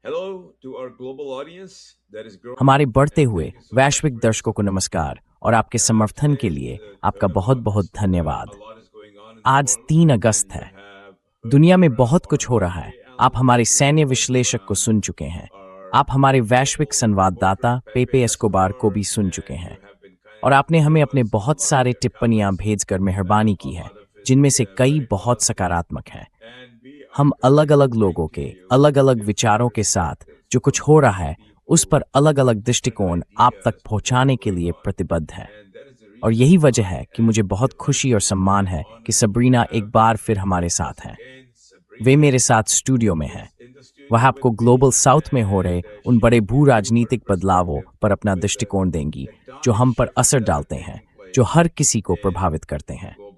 Hello to our global audience that is growing. हमारे बढ़ते And हुए thank you so वैश्विक much for दर्शकों को your नमस्कार और आपके समर्थन के today लिए is आपका a बहुत बहुत August. धन्यवाद। A lot is going on in the आज world 3 and अगस्त you है। have दुनिया heard में बहुत our कुछ हो रहा है। military आप हमारे analyst सैन्य Pepe विश्लेषक को Escobar, सुन चुके हैं। our आप हमारे वैश्विक global संवाददाता reporter पेपे Pepe एस्कोबार को Escobar, भी सुन चुके and हैं you have been kind और enough आपने to हमें give अपने us a बहुत lot of सारे your टिप्पणियां comments. भेजकर मेहरबानी A की है, lot of it जिनमें से कई very बहुत positive. सकारात्मक हैं। And we are हम going to अलग-अलग bring लोगों to के you अलग-अलग विचारों के different साथ perspectives जो कुछ from हो रहा different है, उस पर people, अलग-अलग different दृष्टिकोण आप तक ideas of what पहुंचाने is के going लिए on. प्रतिबद्ध हैं। And that is the और reason यही वजह I है कि मुझे am बहुत खुशी और delighted सम्मान and है कि honored to सबरीना एक have बार फिर with हमारे us साथ हैं। again वे Sabrina मेरे साथ स्टूडियो में हैं। is in the वह studio आपको with me ग्लोबल साउथ में हो रहे and उन she बड़े will भू bring you her राजनीतिक बदलावों perspective पर अपना with the दृष्टिकोण देंगी, जो tectonic हम पर shifts असर that are डालते हैं, taking जो place हर किसी को in प्रभावित करते the हैं। global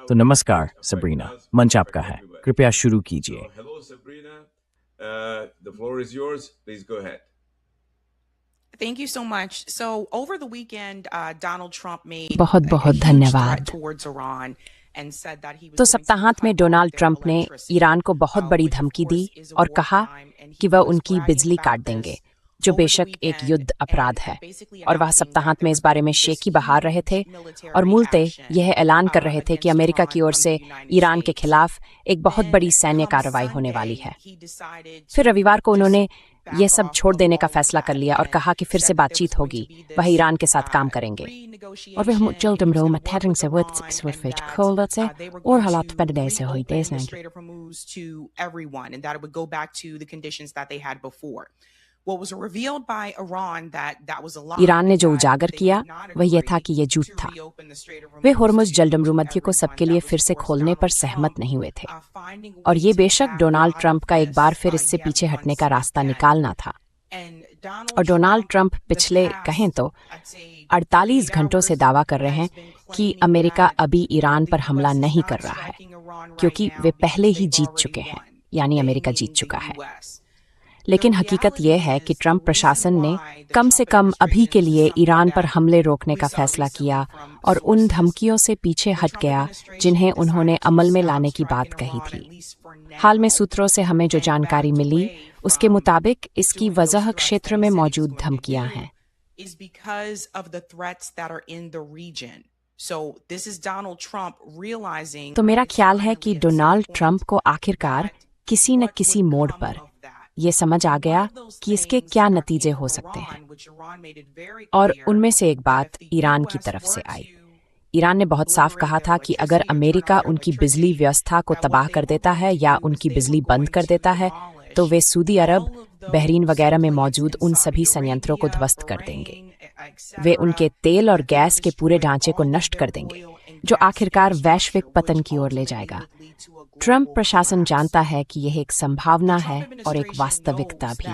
तो south नमस्कार which affect Sabrina, us but मंच आपका affect है, everybody. कृपया शुरू कीजिए। So hello Sabrina, the floor is yours. Please go ahead. Thank you so much. So over the weekend, Donald Trump made बहुत a बहुत huge धन्यवाद। threat towards Iran and said that he was तो going to सप्ताहांत में cut off Donald their Trump ने electricity, Iran को बहुत बड़ी which of धमकी दी course is a और war कहा crime, and कि he वह was उनकी bragging बिजली काट about देंगे, this जो over the बेशक एक weekend युद्ध अपराध and है। basically और वह announcing that सप्ताहांत there में was इस going बारे to में be this शेखी बहार रहे थे huge और military मूलतः action यह ऐलान कर रहे थे कि against अमेरिका की Iran ओर from से the United ईरान के States. खिलाफ एक बहुत Then बड़ी सैन्य come कार्रवाई होने वाली Sunday, है। he decided फिर to रविवार को just उन्होंने ये back सब off छोड़ of देने का all of फैसला कर that लिया और and कहा कि फिर से said that there was बातचीत going to होगी, be वह this ईरान के साथ काम करेंगे। और वे renegotiation मुझे and he was डमरो going में to work ठहरन with से Iran and वर्फिट that खोल से they were और going हालात to बदले से हुई reopen the देश Strait of Hormuz to everyone and that it would go back to the conditions that they had before. What was revealed by Iran that was a lie. Iran ने जो उजागर किया वह यह था कि यह झूठ था। वे होर्मुज जलडमरू मध्य को सबके लिए फिर से खोलने पर सहमत नहीं हुए थे और ये बेशक डोनाल्ड ट्रंप का एक बार फिर इससे पीछे हटने का रास्ता निकालना था। और डोनाल्ड ट्रंप पिछले कहें तो 48 घंटों से दावा कर रहे हैं कि अमेरिका अभी ईरान पर हमला नहीं कर रहा है, क्योंकि वे पहले ही जीत चुके हैं, यानी अमेरिका जीत चुका है। लेकिन हकीकत यह है कि ट्रंप प्रशासन ने कम से कम अभी के लिए ईरान पर हमले रोकने का फैसला किया और उन धमकियों से पीछे हट गया जिन्हें उन्होंने अमल में लाने की बात कही थी। हाल में सूत्रों से हमें जो जानकारी मिली उसके मुताबिक इसकी वजह क्षेत्र में मौजूद धमकियां हैं। तो मेरा ख्याल है कि डोनाल्ड ट्रंप को आखिरकार किसी न किसी मोड़ पर ये समझ आ गया कि इसके क्या नतीजे हो सकते हैं और उनमें से एक बात ईरान की तरफ से आई। ईरान ने बहुत साफ कहा था कि अगर अमेरिका उनकी बिजली व्यवस्था को तबाह कर देता है या उनकी बिजली बंद कर देता है तो वे सऊदी अरब, बहरीन वगैरह में मौजूद उन सभी संयंत्रों को ध्वस्त कर देंगे। वे उनके तेल और गैस के पूरे ढांचे को नष्ट कर देंगे, जो आखिरकार वैश्विक पतन की ओर ले जाएगा। ट्रंप प्रशासन जानता है कि यह एक संभावना है और एक वास्तविकता भी,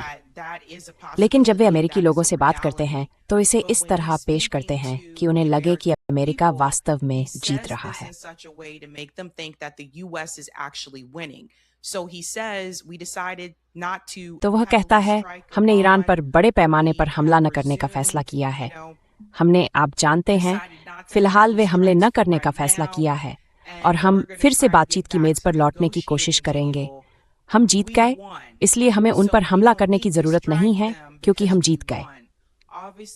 लेकिन जब वे अमेरिकी लोगों से बात करते हैं तो इसे इस तरह पेश करते हैं कि उन्हें लगे कि अमेरिका वास्तव में जीत रहा है। तो वह कहता है, हमने ईरान पर बड़े पैमाने पर हमला न करने का फैसला किया है। हमने, आप जानते हैं, फिलहाल वे हमले न करने का फैसला किया है और हम फिर से बातचीत की मेज पर लौटने की कोशिश करेंगे। हम जीत गए, इसलिए हमें उन पर हमला करने की जरूरत नहीं है क्योंकि हम जीत गए।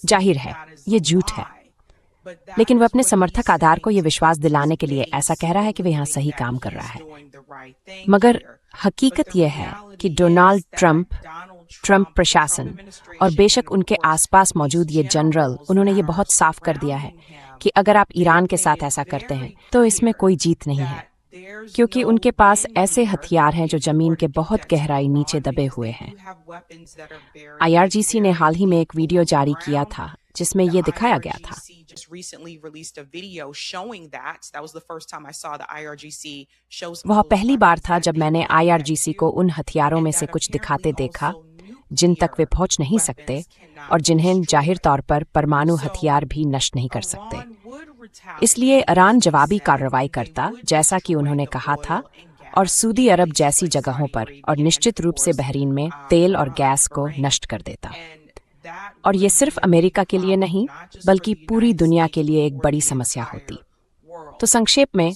जाहिर है ये झूठ है, लेकिन वह अपने समर्थक आधार को यह विश्वास दिलाने के लिए ऐसा कह रहा है कि वह यहाँ सही काम कर रहा है। मगर हकीकत यह है कि डोनाल्ड ट्रंप प्रशासन और बेशक उनके आसपास मौजूद ये जनरल, उन्होंने ये बहुत साफ कर दिया है कि अगर आप ईरान के साथ ऐसा करते हैं तो इसमें कोई जीत नहीं है, क्योंकि उनके पास ऐसे हथियार हैं जो जमीन के बहुत गहराई नीचे दबे हुए हैं। IRGC ने हाल ही में एक वीडियो जारी किया था जिसमें ये दिखाया गया था। वह पहली बार था जब मैंने IRGC को उन हथियारों में से कुछ दिखाते देखा जिन तक वे पहुंच नहीं सकते और जिन्हें जाहिर तौर पर परमाणु हथियार भी नष्ट नहीं कर सकते। इसलिए ईरान जवाबी कार्रवाई करता, जैसा कि उन्होंने कहा था, और सऊदी अरब जैसी जगहों पर और निश्चित रूप से बहरीन में तेल और गैस को नष्ट कर देता। और ये सिर्फ अमेरिका के लिए नहीं बल्कि पूरी दुनिया के लिए एक बड़ी समस्या होती। तो संक्षेप में,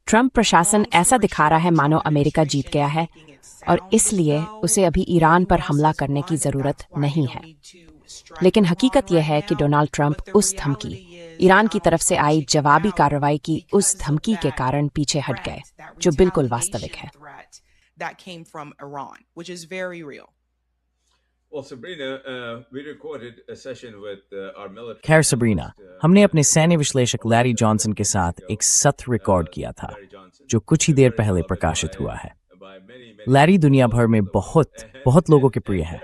ट्रंप प्रशासन ऐसा दिखा रहा है मानो अमेरिका जीत गया है, और इसलिए उसे अभी ईरान पर हमला करने की ज़रूरत नहीं है। लेकिन हकीकत यह है कि डोनाल्ड ट्रंप उस धमकी, ईरान की तरफ से आई जवाबी कार्रवाई की उस धमकी के कारण पीछे हट गए, जो बिल्कुल वास्तविक है। That came from Iran, which is very real. Well, Sabrina, we recorded a session with our military. खैर सबरीना, हमने अपने सैन्य विश्लेषक लैरी जॉनसन के साथ एक सत्र रिकॉर्ड किया था, जो कुछ ही देर पहले प्रकाशित हुआ है। लैरी दुनिया भर में बहुत लोगों के प्रिय है,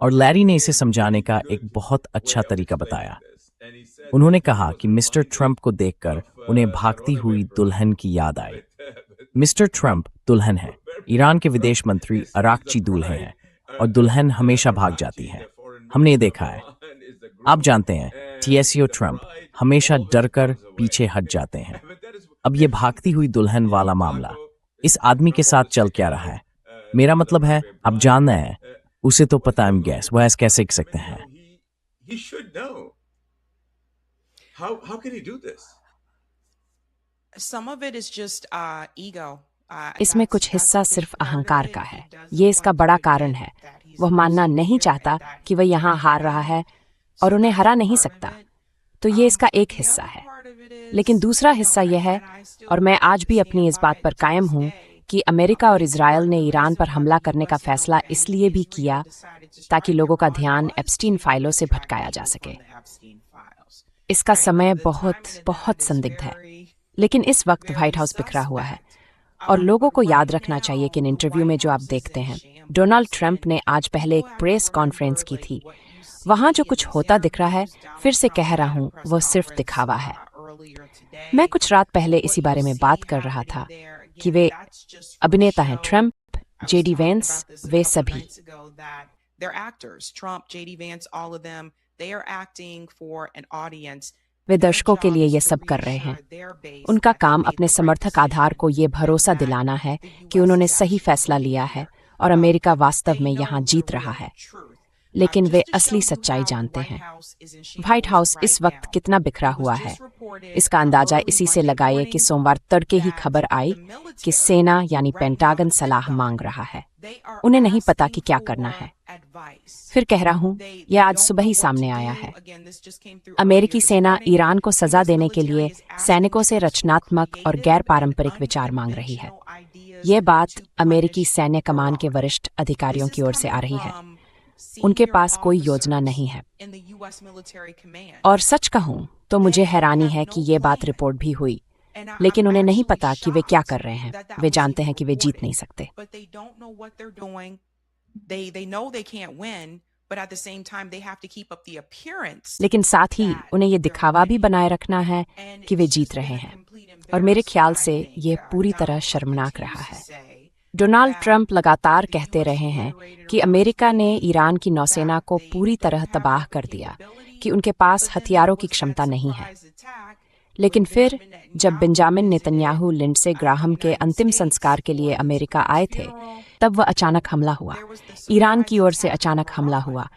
और लैरी ने इसे समझाने का एक बहुत अच्छा तरीका बताया। उन्होंने कहा कि मिस्टर ट्रंप को देखकर उन्हें भागती हुई दुल्हन की याद आई। मिस्टर ट्रंप दुल्हन है, ईरान के विदेश मंत्री अराक्ची दूल्हे हैं, और दुल्हन हमेशा भाग जाती है। हमने ये देखा है। आप जानते हैं, TSO ट्रंप हमेशा डरकर पीछे हट जाते हैं। अब ये भागती हुई दुल्हन वाला मामला इस आदमी के साथ चल क्या रहा है? मेरा मतलब है, आप जानते हैं, उसे तो पता है गैस वह ऐसे कैसे कर सकते हैं। He should know. How can he do this? Some of it is just ego. इसमें कुछ हिस्सा सिर्फ अहंकार का है। ये इसका बड़ा कारण है। वह मानना नहीं चाहता कि वह यहाँ हार रहा है और उन्हें हरा नहीं सकता। तो ये इसका एक हिस्सा है। लेकिन दूसरा हिस्सा यह है, और मैं आज भी अपनी इस बात पर कायम हूँ, कि अमेरिका और इजराइल ने ईरान पर हमला करने का फैसला इसलिए भी किया ताकि लोगों का ध्यान एप्स्टीन फाइलों से भटकाया जा सके। इसका समय बहुत संदिग्ध है, लेकिन इस वक्त व्हाइट हाउस बिखरा हुआ है, और लोगों को याद रखना चाहिए कि इन इंटरव्यू में जो आप देखते हैं, डोनाल्ड ट्रंप ने आज पहले एक प्रेस कॉन्फ्रेंस की थी। वहां जो कुछ होता दिख रहा है, फिर से कह रहा हूं, वो सिर्फ दिखावा है। मैं कुछ रात पहले इसी बारे में बात कर रहा था कि वे अभिनेता हैं, ट्रंप, JD वेंस, वे सभी। वे दर्शकों के लिए ये सब कर रहे हैं। उनका काम अपने समर्थक आधार को ये भरोसा दिलाना है कि उन्होंने सही फैसला लिया है और अमेरिका वास्तव में यहाँ जीत रहा है। लेकिन वे असली सच्चाई जानते हैं। व्हाइट हाउस इस वक्त कितना बिखरा हुआ है, इसका अंदाजा इसी से लगाइए कि सोमवार तड़के ही खबर आई कि सेना यानी पेंटागन सलाह मांग रहा है। उन्हें नहीं पता कि क्या करना है। फिर कह रहा हूं, यह आज सुबह ही सामने आया है। अमेरिकी सेना ईरान को सजा देने के लिए सैनिकों से रचनात्मक और गैर पारंपरिक विचार मांग रही है। यह बात अमेरिकी सैन्य कमान के वरिष्ठ अधिकारियों की ओर से आ रही है। उनके पास कोई योजना नहीं है। और सच कहूं तो मुझे हैरानी है कि ये बात रिपोर्ट भी हुई, लेकिन उन्हें नहीं पता कि वे क्या कर रहे हैं। वे जानते हैं कि वे जीत नहीं सकते। लेकिन साथ ही उन्हें ये दिखावा भी बनाए रखना है कि वे जीत रहे हैं, और मेरे ख्याल से ये पूरी तरह शर्मनाक रहा है। डोनाल्ड ट्रंप लगातार कहते रहे हैं कि अमेरिका ने ईरान की नौसेना को पूरी तरह तबाह कर दिया, कि उनके पास हथियारों की क्षमता नहीं है। लेकिन फिर जब बेंजामिन नेतन्याहू लिंडसे ग्राहम के अंतिम संस्कार के लिए अमेरिका आए थे, तब वह अचानक हमला हुआ। ईरान की ओर से अचानक हमला हुआ।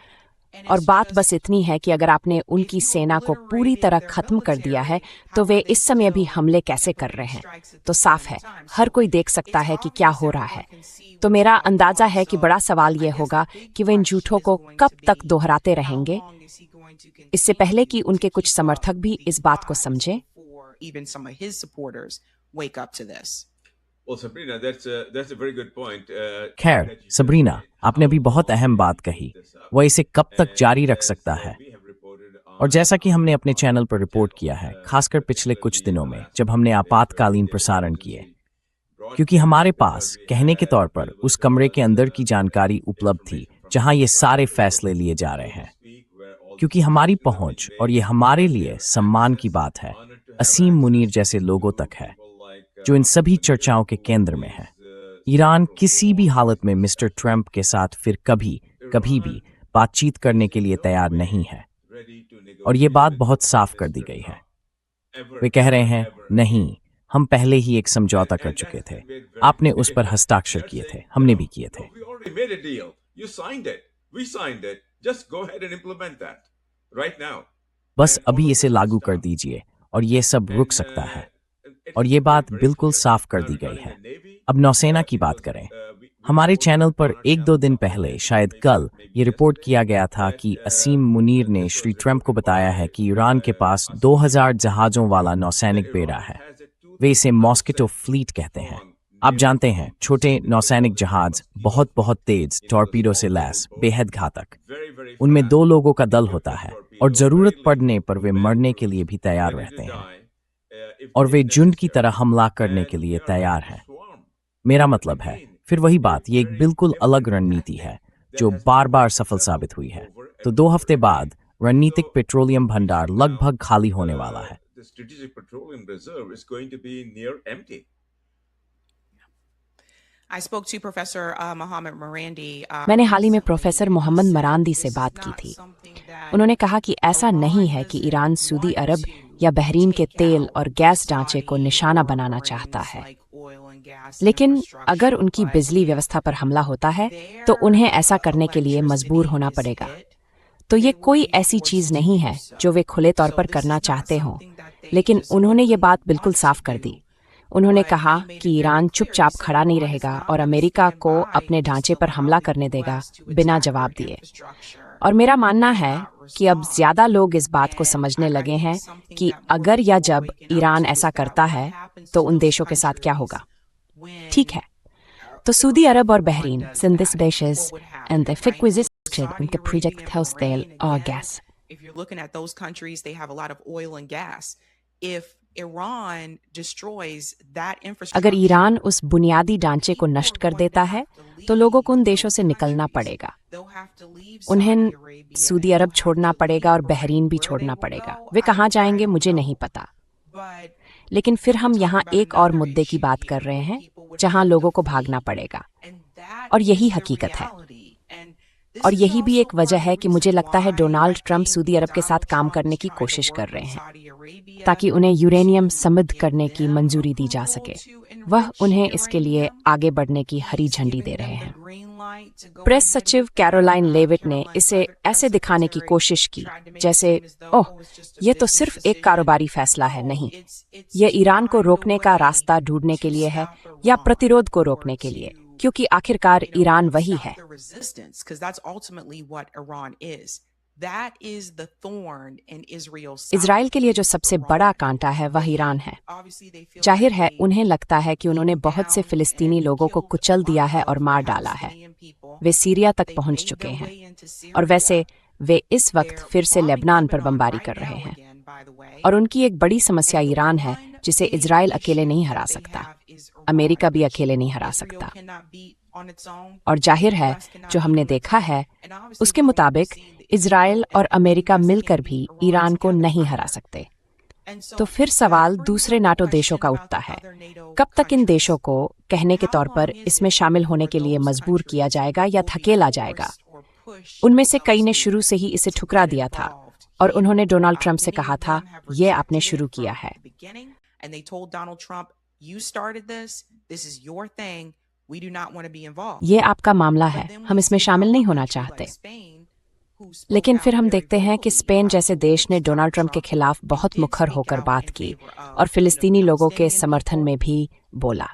और बात बस इतनी है कि अगर आपने उनकी सेना को पूरी तरह खत्म कर दिया है, तो वे इस समय भी हमले कैसे कर रहे हैं? तो साफ है, हर कोई देख सकता है कि क्या हो रहा है। तो मेरा अंदाजा है कि बड़ा सवाल यह होगा कि वे इन झूठों को कब तक दोहराते रहेंगे, इससे पहले कि उनके कुछ समर्थक भी इस बात को समझें। खैर सबरीना, आपने अभी बहुत अहम बात कही। वह इसे कब तक जारी रख सकता है? और जैसा कि हमने अपने चैनल पर रिपोर्ट किया है, खासकर पिछले कुछ दिनों में जब हमने आपातकालीन प्रसारण किए, क्योंकि हमारे पास कहने के तौर पर उस कमरे के अंदर की जानकारी उपलब्ध थी जहां ये सारे फैसले लिए जा रहे हैं, क्योंकि हमारी पहुंच और ये हमारे लिए सम्मान की बात है, असीम मुनीर जैसे लोगों तक है जो इन सभी चर्चाओं के केंद्र में है। ईरान किसी भी हालत में मिस्टर ट्रंप के साथ फिर कभी भी बातचीत करने के लिए तैयार नहीं है, और ये बात बहुत साफ कर दी गई है। वे कह रहे हैं, नहीं, हम पहले ही एक समझौता कर चुके थे, आपने उस पर हस्ताक्षर किए थे, हमने भी किए थे। बस अभी इसे लागू कर दीजिए और ये सब रुक सकता है। और ये बात बिल्कुल साफ कर दी गई है। अब नौसेना की बात करें। हमारे चैनल पर 1-2 दिन पहले, शायद कल, ये रिपोर्ट किया गया था कि असीम मुनीर ने श्री ट्रंप को बताया है कि ईरान के पास 2000 जहाजों वाला नौसैनिक बेड़ा है। वे इसे मॉस्किटो फ्लीट कहते हैं। आप जानते हैं, छोटे नौसैनिक जहाज, बहुत बहुत तेज, टॉर्पीडो से लैस, बेहद घातक। उनमें 2 लोगों का दल होता है और जरूरत पड़ने पर वे मरने के लिए भी तैयार रहते हैं और वे झुंड की तरह हमला करने के लिए तैयार हैं। मेरा मतलब है, फिर वही बात, ये एक बिल्कुल अलग रणनीति है जो बार बार सफल साबित हुई है। तो 2 हफ्ते बाद रणनीतिक पेट्रोलियम भंडार लगभग खाली होने वाला है। मैंने हाल ही में प्रोफेसर मोहम्मद मरांदी से बात की थी। उन्होंने कहा कि ऐसा नहीं है कि ईरान सऊदी अरब या बहरीन के तेल और गैस ढांचे को निशाना बनाना चाहता है, लेकिन अगर उनकी बिजली व्यवस्था पर हमला होता है तो उन्हें ऐसा करने के लिए मजबूर होना पड़ेगा। तो ये कोई ऐसी चीज नहीं है जो वे खुले तौर पर करना चाहते हों, लेकिन उन्होंने ये बात बिल्कुल साफ कर दी। उन्होंने कहा कि ईरान चुपचाप खड़ा नहीं रहेगा और अमेरिका को अपने ढांचे पर हमला करने देगा बिना जवाब दिए। और मेरा मानना है कि अब ज्यादा लोग इस बात को समझने लगे हैं कि अगर या जब ईरान ऐसा करता है तो उन देशों के साथ क्या होगा। ठीक है, तो सऊदी अरब और Bahrain sind these dishes and they fick with this उनके प्रोजेक्ट हाउस तेल और gas. If you're looking at those countries, they have a lot of oil and gas. If Iran destroys that infrastructure, अगर Iran उस बुनियादी ढांचे को नष्ट कर देता है तो लोगों को उन देशों से निकलना पड़ेगा। उन्हें सऊदी अरब छोड़ना पड़ेगा और बहरीन भी छोड़ना पड़ेगा। वे कहाँ जाएंगे मुझे नहीं पता, लेकिन फिर हम यहाँ एक और मुद्दे की बात कर रहे हैं जहाँ लोगों को भागना पड़ेगा, और यही हकीकत है। और यही भी एक वजह है कि मुझे लगता है डोनाल्ड ट्रंप सऊदी अरब के साथ काम करने की कोशिश कर रहे हैं ताकि उन्हें यूरेनियम समृद्ध करने की मंजूरी दी जा सके। वह उन्हें इसके लिए आगे बढ़ने की हरी झंडी दे रहे हैं। प्रेस सचिव कैरोलाइन लेविट ने इसे ऐसे दिखाने की कोशिश की जैसे, ओह, यह तो सिर्फ एक कारोबारी फैसला है। नहीं, यह ईरान को रोकने का रास्ता ढूंढने के लिए है या प्रतिरोध को रोकने के लिए, क्योंकि आखिरकार ईरान वही है। इजराइल के लिए जो सबसे बड़ा कांटा है वह ईरान है। जाहिर है उन्हें लगता है कि उन्होंने बहुत से फिलिस्तीनी लोगों को कुचल दिया है और मार डाला है। वे सीरिया तक पहुंच चुके हैं और वैसे वे इस वक्त फिर से लेबनान पर बमबारी कर रहे हैं। और उनकी एक बड़ी समस्या ईरान है जिसे इजराइल अकेले नहीं हरा सकता, अमेरिका भी अकेले नहीं हरा सकता। और जाहिर है जो हमने देखा है उसके मुताबिक इजराइल और अमेरिका मिलकर भी ईरान को नहीं हरा सकते। तो फिर सवाल दूसरे नाटो देशों का उठता है, कब तक इन देशों को कहने के तौर पर इसमें शामिल होने के लिए मजबूर किया जाएगा या धकेला जाएगा। उनमें से कई ने शुरू से ही इसे ठुकरा दिया था और उन्होंने डोनाल्ड ट्रंप से कहा था, ये आपने शुरू किया है। ये आपका मामला है, हम इसमें शामिल नहीं होना चाहते। लेकिन फिर हम देखते हैं कि स्पेन जैसे देश ने डोनाल्ड ट्रंप के खिलाफ बहुत मुखर होकर बात की और फिलिस्तीनी लोगों के समर्थन में भी बोला।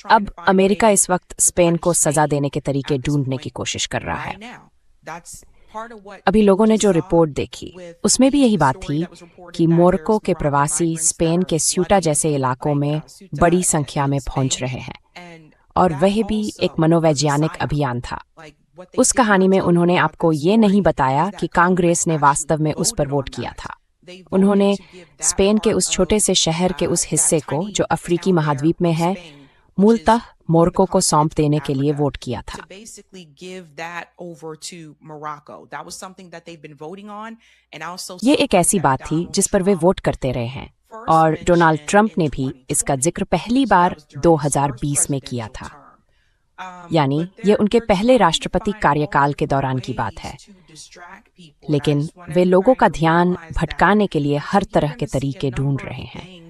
अब अमेरिका इस वक्त स्पेन को सजा देने के तरीके ढूंढने की कोशिश कर रहा है। अभी लोगों ने जो रिपोर्ट देखी उसमें भी यही बात थी कि मोरक्को के प्रवासी स्पेन के स्यूटा जैसे इलाकों में बड़ी संख्या में पहुंच रहे हैं, और वह भी एक मनोवैज्ञानिक अभियान था। उस कहानी में उन्होंने आपको ये नहीं बताया कि कांग्रेस ने वास्तव में उस पर वोट किया था। उन्होंने स्पेन के उस छोटे से शहर के उस हिस्से को जो अफ्रीकी महाद्वीप में है मूलतः मोरक्को को सौंप देने के लिए वोट किया था। ये एक ऐसी बात थी जिस पर वे वोट करते रहे हैं, और डोनाल्ड ट्रंप ने भी इसका जिक्र पहली बार 2020 में किया था, यानी ये उनके पहले राष्ट्रपति कार्यकाल के दौरान की बात है। लेकिन वे लोगों का ध्यान भटकाने के लिए हर तरह के तरीके ढूंढ रहे हैं,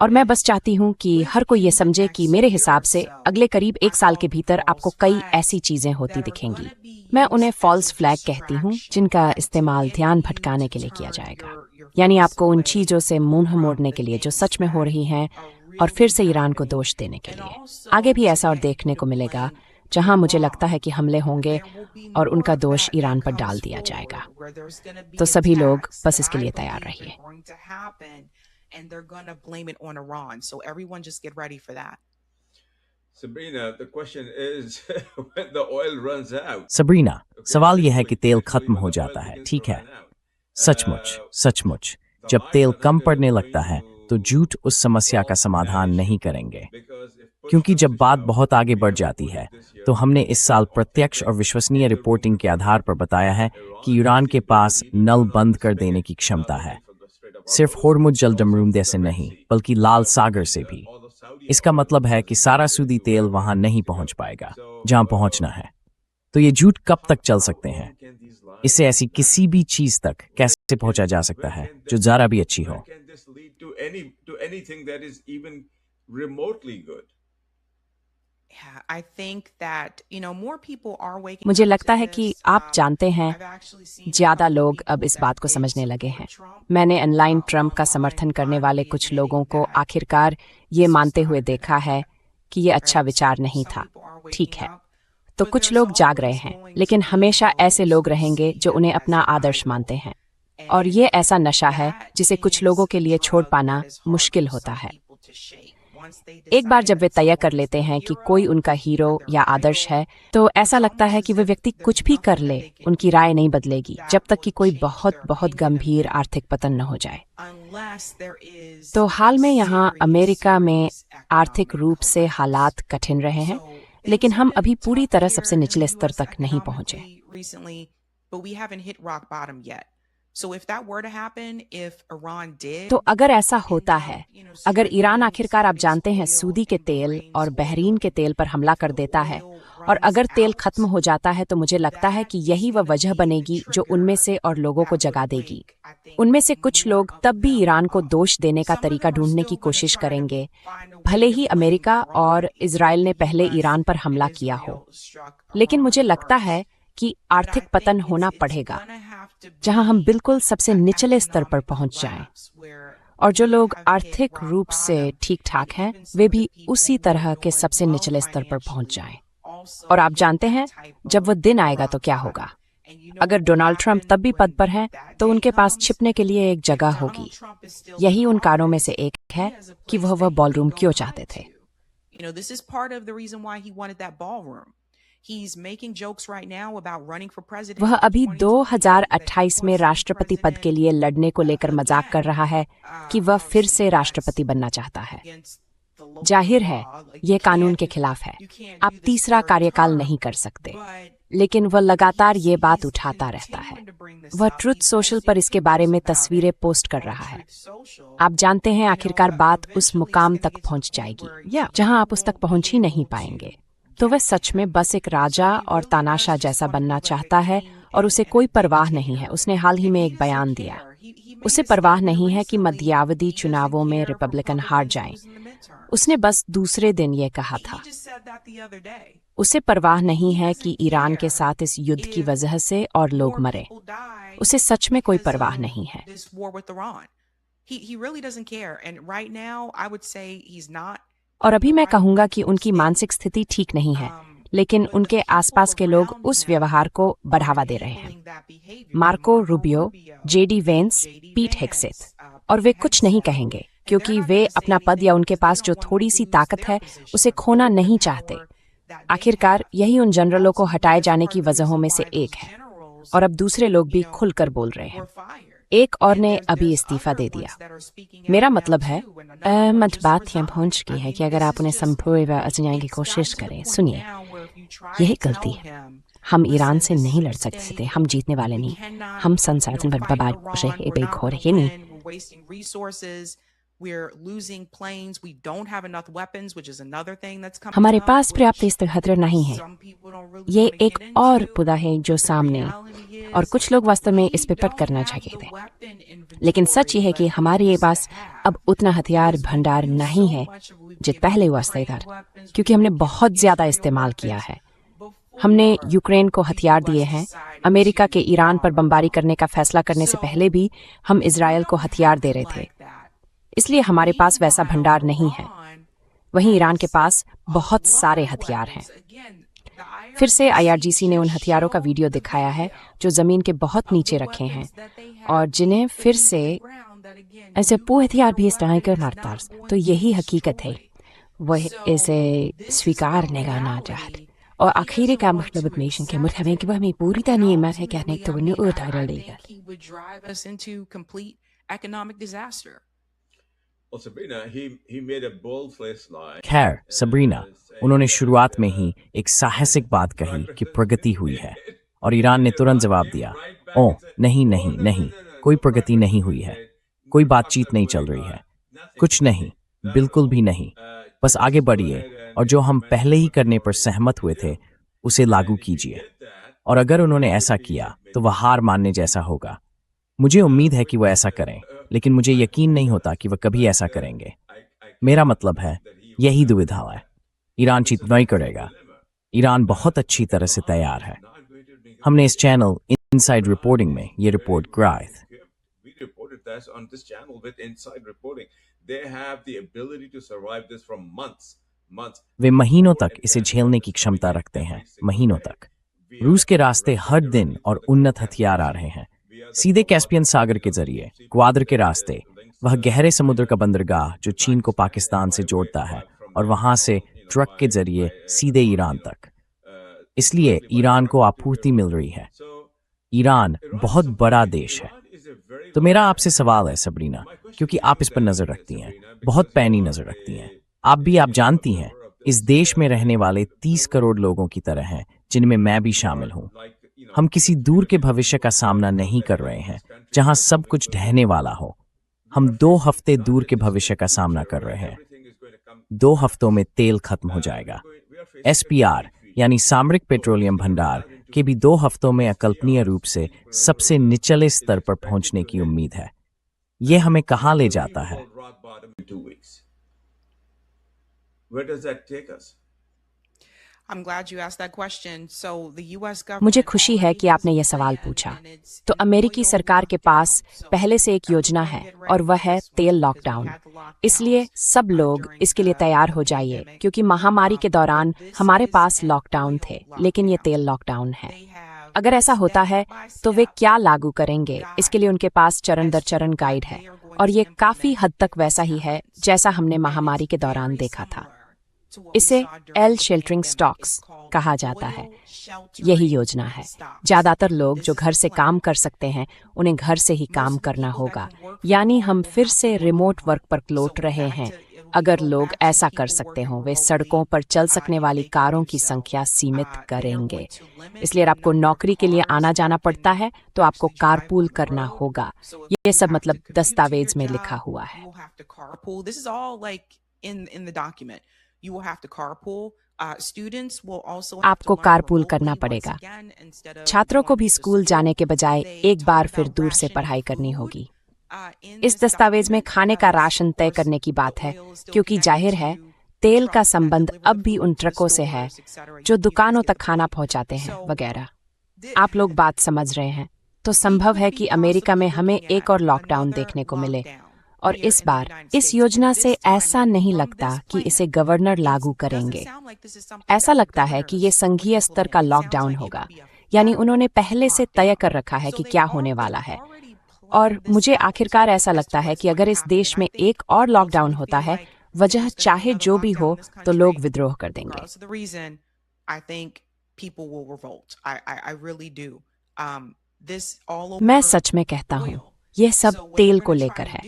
और मैं बस चाहती हूँ कि हर कोई ये समझे कि मेरे हिसाब से अगले करीब 1 साल के भीतर आपको कई ऐसी चीजें होती दिखेंगी। मैं उन्हें फॉल्स फ्लैग कहती हूँ, जिनका इस्तेमाल ध्यान भटकाने के लिए किया जाएगा, यानी आपको उन चीजों से मुंह मोड़ने के लिए जो सच में हो रही हैं और फिर से ईरान को दोष देने के लिए। आगे भी ऐसा और देखने को मिलेगा, जहां मुझे लगता है कि हमले होंगे और उनका दोष ईरान पर डाल दिया जाएगा। तो सभी लोग बस इसके लिए तैयार रहिए। And they're going to blame it on Iran. So everyone just get ready for that. Sabrina, the question is when the oil runs out. Sabrina, सवाल यह है कि तेल खत्म हो जाता है, ठीक है? सचमुच, जब तेल कम पड़ने लगता है तो झूठ उस समस्या का समाधान नहीं करेंगे, क्योंकि जब बात बहुत आगे बढ़ जाती है तो हमने इस साल प्रत्यक्ष और विश्वसनीय रिपोर्टिंग के आधार पर बताया है कि ईरान के पास नल बंद कर देने की क्षमता है, सिर्फ होर्मुज जलडमरूम से नहीं बल्कि लाल सागर से भी। इसका मतलब है कि सारा सऊदी तेल वहां नहीं पहुंच पाएगा जहां पहुंचना है। तो ये झूठ कब तक चल सकते हैं? इससे ऐसी किसी भी चीज तक कैसे पहुंचा जा सकता है जो जरा भी अच्छी हो? मुझे लगता है कि आप जानते हैं, ज्यादा लोग अब इस बात को समझने लगे हैं। मैंने ऑनलाइन ट्रंप का समर्थन करने वाले कुछ लोगों को आखिरकार ये मानते हुए देखा है कि ये अच्छा विचार नहीं था। ठीक है, तो कुछ लोग जाग रहे हैं, लेकिन हमेशा ऐसे लोग रहेंगे जो उन्हें अपना आदर्श मानते हैं, और ये ऐसा नशा है जिसे कुछ लोगों के लिए छोड़ पाना मुश्किल होता है। एक बार जब वे तय कर लेते हैं कि कोई उनका हीरो या आदर्श है, तो ऐसा लगता है कि वह व्यक्ति कुछ भी कर ले, उनकी राय नहीं बदलेगी जब तक कि कोई बहुत बहुत गंभीर आर्थिक पतन न हो जाए। तो हाल में यहाँ अमेरिका में आर्थिक रूप से हालात कठिन रहे हैं, लेकिन हम अभी पूरी तरह सबसे निचले स्तर तक नहीं पहुंचे। तो अगर ऐसा होता है, अगर ईरान आखिरकार, आप जानते हैं, सऊदी के तेल और बहरीन के तेल पर हमला कर देता है, और अगर तेल खत्म हो जाता है, तो मुझे लगता है कि यही वह वजह बनेगी जो उनमें से और लोगों को जगा देगी। उनमें से कुछ लोग तब भी ईरान को दोष देने का तरीका ढूंढने की कोशिश करेंगे, भले ही अमेरिका और इजराइल ने पहले ईरान पर हमला किया हो। लेकिन मुझे लगता है कि आर्थिक पतन होना पड़ेगा जहां हम बिल्कुल सबसे निचले स्तर पर पहुंच जाएं, और जो लोग आर्थिक रूप से ठीक ठाक हैं वे भी उसी तरह के सबसे निचले स्तर पर पहुंच जाएं। और आप जानते हैं, जब वो दिन आएगा तो क्या होगा? अगर डोनाल्ड ट्रंप तब भी पद पर हैं, तो उनके पास छिपने के लिए एक जगह होगी। यही उन कारणों में से एक है कि वह बॉलरूम क्यों चाहते थे। वह अभी 2028 में राष्ट्रपति पद के लिए लड़ने को लेकर मजाक कर रहा है कि वह फिर से राष्ट्रपति बनना चाहता है। जाहिर है, यह कानून के खिलाफ है। आप तीसरा कार्यकाल नहीं कर सकते, लेकिन वह लगातार ये बात उठाता रहता है। वह ट्रुथ सोशल पर इसके बारे में तस्वीरें पोस्ट कर रहा है। आप जानते हैं, आखिरकार बात उस मुकाम तक पहुंच जाएगी या जहां आप उस तक पहुंच ही नहीं पाएंगे। तो वह सच में बस एक राजा और तानाशाह जैसा बनना चाहता है, और उसे कोई परवाह नहीं है। उसने हाल ही में एक बयान दिया, उसे परवाह नहीं है कि मध्यावधि चुनावों में रिपब्लिकन हार जाएं। उसने बस दूसरे दिन ये कहा था। उसे परवाह नहीं है कि ईरान के साथ इस युद्ध की वजह से और लोग मरे। उसे सच में कोई परवाह नहीं है। और अभी मैं कहूंगा कि उनकी मानसिक स्थिति ठीक नहीं है, लेकिन उनके आसपास के लोग उस व्यवहार को बढ़ावा दे रहे हैं। मार्को रूबियो, जेडी वेंस, पीट हेग्सेथ, और वे कुछ नहीं कहेंगे क्योंकि वे अपना पद या उनके पास जो थोड़ी सी ताकत है उसे खोना नहीं चाहते। आखिरकार यही उन जनरलों को हटाए जाने की वजहों में से एक है, और अब दूसरे लोग भी खुलकर बोल रहे हैं। एक और ने अभी इस्तीफा दे दिया। मेरा मतलब है, बात यहाँ पहुंच गई है कि अगर आप उन्हें समझाने की कोशिश करें, सुनिए, यही गलती है। हम ईरान से नहीं लड़ सकते थे, हम जीतने वाले नहीं। हम संसाधन पर बर्बाद हो रहे नहीं। हमारे पास पर्याप्त अस्त्र नहीं है। ये एक और मुद्दा है जो सामने, और कुछ लोग वास्तव में इस पर पट करना चाहिए थे। लेकिन सच ये है कि हमारे पास अब उतना हथियार भंडार नहीं है जित पहले हुआ था, क्योंकि हमने बहुत ज्यादा इस्तेमाल किया है। हमने यूक्रेन को हथियार दिए हैं। अमेरिका के ईरान पर बमबारी करने का फैसला करने से पहले भी हम इजराइल को हथियार दे रहे थे, इसलिए हमारे पास वैसा भंडार नहीं है। वहीं ईरान के पास बहुत सारे हथियार हैं। फिर से IRGC ने उन हथियारों का वीडियो दिखाया है जो जमीन के बहुत नीचे रखे हैं और जिन्हें फिर से ऐसे हथियार भी इस्तेमाल कर मारता। तो यही हकीकत है, वह इसे स्वीकारने का ना चाहते। और आखिर का मतलब मिशन के मुताबिक कि वह हमें पूरी तरह नियमित है कहने तो वह उतार लेगा। खैर सबरीना, उन्होंने शुरुआत में ही एक साहसिक बात कही कि प्रगति हुई है और ईरान ने तुरंत जवाब दिया, ओह नहीं नहीं नहीं, कोई प्रगति नहीं हुई है, कोई बातचीत नहीं चल रही है, कुछ नहीं, बिल्कुल भी नहीं, बस आगे बढ़िए और जो हम पहले ही करने पर सहमत हुए थे उसे लागू कीजिए। और अगर उन्होंने ऐसा किया तो वह हार मानने जैसा होगा। मुझे उम्मीद है कि वह ऐसा करें, लेकिन मुझे यकीन नहीं होता कि वह कभी ऐसा करेंगे। मेरा मतलब है, यही दुविधा है। ईरान चीट नहीं करेगा। ईरान बहुत अच्छी तरह से तैयार है। हमने इस चैनल इनसाइड रिपोर्टिंग में ये रिपोर्ट कराई थी। वे महीनों तक इसे झेलने की क्षमता रखते हैं, महीनों तक। रूस के रास्ते हर दिन और उन्नत हथियार आ रहे हैं, सीधे कैस्पियन सागर के जरिए, ग्वादर के रास्ते, वह गहरे समुद्र का बंदरगाह जो चीन को पाकिस्तान से जोड़ता है, और वहां से ट्रक के जरिए सीधे ईरान तक। इसलिए ईरान को आपूर्ति मिल रही है। ईरान बहुत बड़ा देश है। तो मेरा आपसे सवाल है सबरीना, क्योंकि आप इस पर नजर रखती हैं, बहुत पैनी नजर रखती हैं, आप जानती हैं, इस देश में रहने वाले 30 करोड़ लोगों की तरह हैं, जिनमें मैं भी शामिल हूं। हम किसी दूर के भविष्य का सामना नहीं कर रहे हैं जहां सब कुछ ढहने वाला हो। हम 2 हफ्ते दूर के भविष्य का सामना कर रहे हैं। 2 हफ्तों में तेल खत्म हो जाएगा। SPR यानी सामरिक पेट्रोलियम भंडार के भी 2 हफ्तों में अकल्पनीय रूप से सबसे निचले स्तर पर पहुंचने की उम्मीद है। यह हमें कहां ले जाता है? मुझे खुशी है कि आपने यह सवाल पूछा। तो अमेरिकी सरकार के पास पहले से एक योजना है और वह है तेल लॉकडाउन। इसलिए सब लोग इसके लिए तैयार हो जाइए, क्योंकि महामारी के दौरान हमारे पास लॉकडाउन थे, लेकिन ये तेल लॉकडाउन है। अगर ऐसा होता है तो वे क्या लागू करेंगे, इसके लिए उनके पास चरण दर चरण गाइड है और ये काफी हद तक वैसा ही है जैसा हमने महामारी के दौरान देखा था। इसे एल शेल्टरिंग स्टॉक्स कहा जाता है। यही योजना है। ज्यादातर लोग जो घर से काम कर सकते हैं उन्हें घर से ही काम करना होगा, यानी हम फिर से रिमोट वर्क पर लौट रहे हैं। अगर लोग ऐसा कर सकते हों, वे सड़कों पर चल सकने वाली कारों की संख्या सीमित करेंगे। इसलिए आपको नौकरी के लिए आना जाना पड़ता है तो आपको कारपूल करना होगा। ये सब मतलब दस्तावेज में लिखा हुआ है। आपको कारपूल करना पड़ेगा। छात्रों को भी स्कूल जाने के बजाय एक बार फिर दूर से पढ़ाई करनी होगी। इस दस्तावेज में खाने का राशन तय करने की बात है, क्योंकि जाहिर है तेल का संबंध अब भी उन ट्रकों से है जो दुकानों तक खाना पहुंचाते हैं वगैरह। आप लोग बात समझ रहे हैं। तो संभव है कि अमेरिका में हमें एक और लॉकडाउन देखने को मिले, और इस बार इस योजना से ऐसा नहीं लगता कि इसे गवर्नर लागू करेंगे। ऐसा लगता है कि ये संघीय स्तर का लॉकडाउन होगा, यानी उन्होंने पहले से तय कर रखा है कि क्या होने वाला है। और मुझे आखिरकार ऐसा लगता है कि अगर इस देश में एक और लॉकडाउन होता है, वजह चाहे जो भी हो, तो लोग विद्रोह कर देंगे। मैं सच में कहता हूँ, यह सब तेल को लेकर है।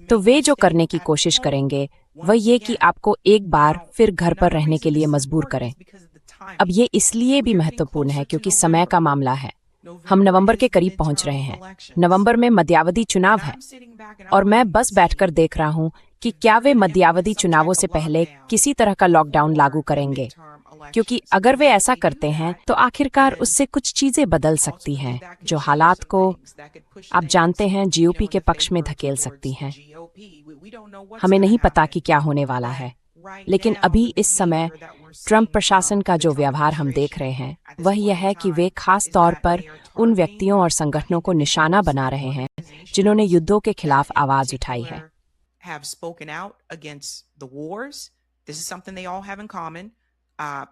तो वे जो करने की कोशिश करेंगे वह ये कि आपको एक बार फिर घर पर रहने के लिए मजबूर करें। अब ये इसलिए भी महत्वपूर्ण है क्योंकि समय का मामला है। हम नवंबर के करीब पहुंच रहे हैं। नवंबर में मध्यावधि चुनाव है और मैं बस बैठकर देख रहा हूं कि क्या वे मध्यावधि चुनावों से पहले किसी तरह का लॉकडाउन लागू करेंगे, क्योंकि अगर वे ऐसा करते हैं तो आखिरकार उससे कुछ चीजें बदल सकती हैं जो हालात को, आप जानते हैं, जीओपी के पक्ष में धकेल सकती हैं। हमें नहीं पता कि क्या होने वाला है, लेकिन अभी इस समय ट्रंप प्रशासन का जो व्यवहार हम देख रहे हैं वह यह है कि वे खास तौर पर उन व्यक्तियों और संगठनों को निशाना बना रहे हैं जिन्होंने युद्धों के खिलाफ आवाज उठाई है। This is something they all have in common.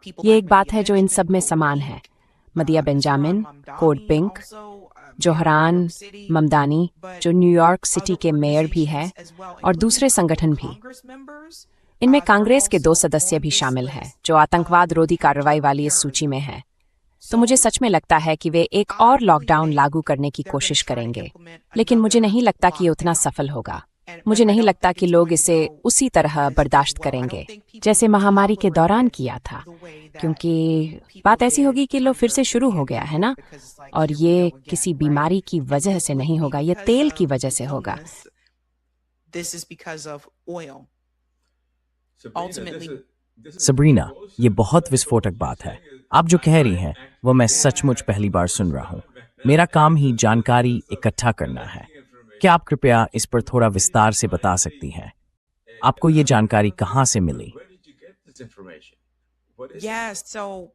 People ये like एक बात Medea है जो इन Benjamin, सब में Code समान Pink, है। Medea Benjamin, Mamdani Code Pink, also, Zohran, New York City, Mamdani, but जो न्यूयॉर्क सिटी other के मेयर भी है, organizations as well, और including दूसरे a couple संगठन भी। Congress members, इनमें they're कांग्रेस के 2 also सदस्य on भी this शामिल हैं list, जो आतंकवाद रोधी कार्रवाई वाली इस सूची में हैं। तो मुझे सच में लगता है कि वे एक और लॉकडाउन लागू करने की कोशिश करेंगे, लेकिन मुझे नहीं लगता कि ये उतना सफल होगा। मुझे नहीं लगता कि लोग इसे उसी तरह बर्दाश्त करेंगे जैसे महामारी के दौरान किया था, क्योंकि बात ऐसी होगी कि लो फिर से शुरू हो गया है ना, और ये किसी बीमारी की वजह से नहीं होगा, ये तेल की वजह से होगा। This is because of oil. Ultimately, Sabrina, ये बहुत विस्फोटक बात है। आप जो कह रही हैं वो मैं सचमुच पहली बार सुन रहा हूँ। मेरा काम ही जानकारी इकट्ठा करना है। क्या आप कृपया इस पर थोड़ा विस्तार से बता सकती हैं? आपको ये जानकारी कहाँ से मिली? yes, so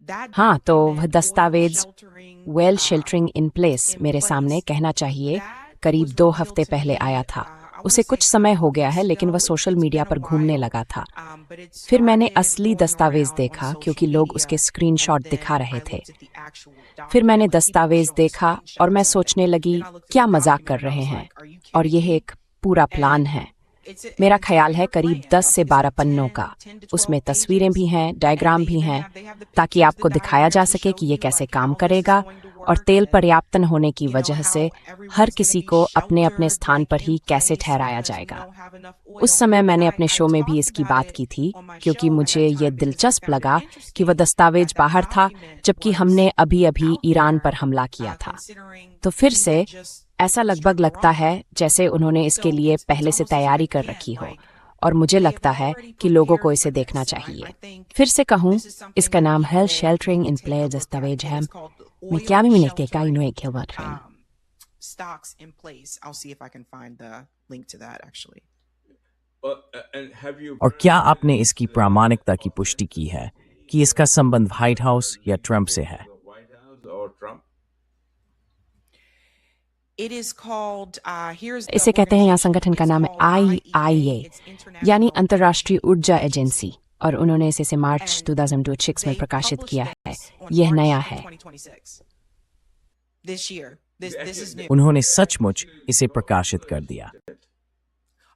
that हाँ, तो वह document, दस्तावेज oil sheltering, well sheltering in place in मेरे place, सामने कहना चाहिए that करीब was 2 revealed हफ्ते to पहले me, आया था। I उसे wanna कुछ say समय couple हो गया है, weeks लेकिन वह ago. Social It's media been पर a घूमने while, लगा था। but it फिर मैंने started असली going दस्तावेज around on देखा social क्योंकि लोग media, उसके स्क्रीनशॉट and दिखा then रहे I थे। looked at the actual फिर मैंने document, like people were दस्तावेज showing देखा और मैं screenshots of it, सोचने लगी then I looked at क्या the मजाक document कर and I रहे was हैं, like, are you और kidding यह me? एक पूरा प्लान And है। it's मेरा an ख्याल है entire करीब plan. 10 से It's 12 like पन्नों 10 का। 10 to 12 उसमें तस्वीरें भी pages, हैं, and डायग्राम they भी even हैं, have the ताकि pictures, आपको the दिखाया जा diagrams to सके show कि ये you कैसे like काम how this is करेगा। going to और work, तेल and पर्याप्तन होने की you know वजह how से हर everyone's going to किसी be को अपने अपने sheltered स्थान like पर ही in कैसे place ठहराया because we जाएगा। don't have enough उस oil. समय मैंने And अपने शो में भी talked इसकी about बात it की थी, on my क्योंकि show at मुझे that ये time because I दिलचस्प found it लगा कि वह interesting दस्तावेज that that बाहर था document जबकि was हमने अभी-अभी out ईरान there, पर हमला किया था। considering तो फिर we से had just ऐसा लगभग struck लगता है Iran. जैसे उन्होंने इसके So लिए it's पहले से almost as if, तैयारी कर again, रखी हो, like और मुझे they have लगता है already कि लोगों को prepared इसे for देखना this. And चाहिए। I think फिर से कहूँ, this is something इसका that नाम health people sheltering need in to take a place look at. दस्तावेज Again, है। it's called the मैं क्या भी oil मिनट के का sheltering क्या बात रही हूँ। stocks in place. I'll see if I can find the link to that actually. और क्या आपने इसकी प्रामाणिकता की पुष्टि की है कि इसका संबंध व्हाइट हाउस या ट्रंप से है? It is called, here's the इसे कहते हैं, यहाँ organization. संगठन का It's नाम है called IEA, It's यानी International अंतर्राष्ट्रीय Energy ऊर्जा Agency. एजेंसी, और उन्होंने इसे मार्च And 2026 में they प्रकाशित published किया है। this on यह March नया of है। 2026. This year. This is new. उन्होंने सचमुच इसे प्रकाशित कर दिया।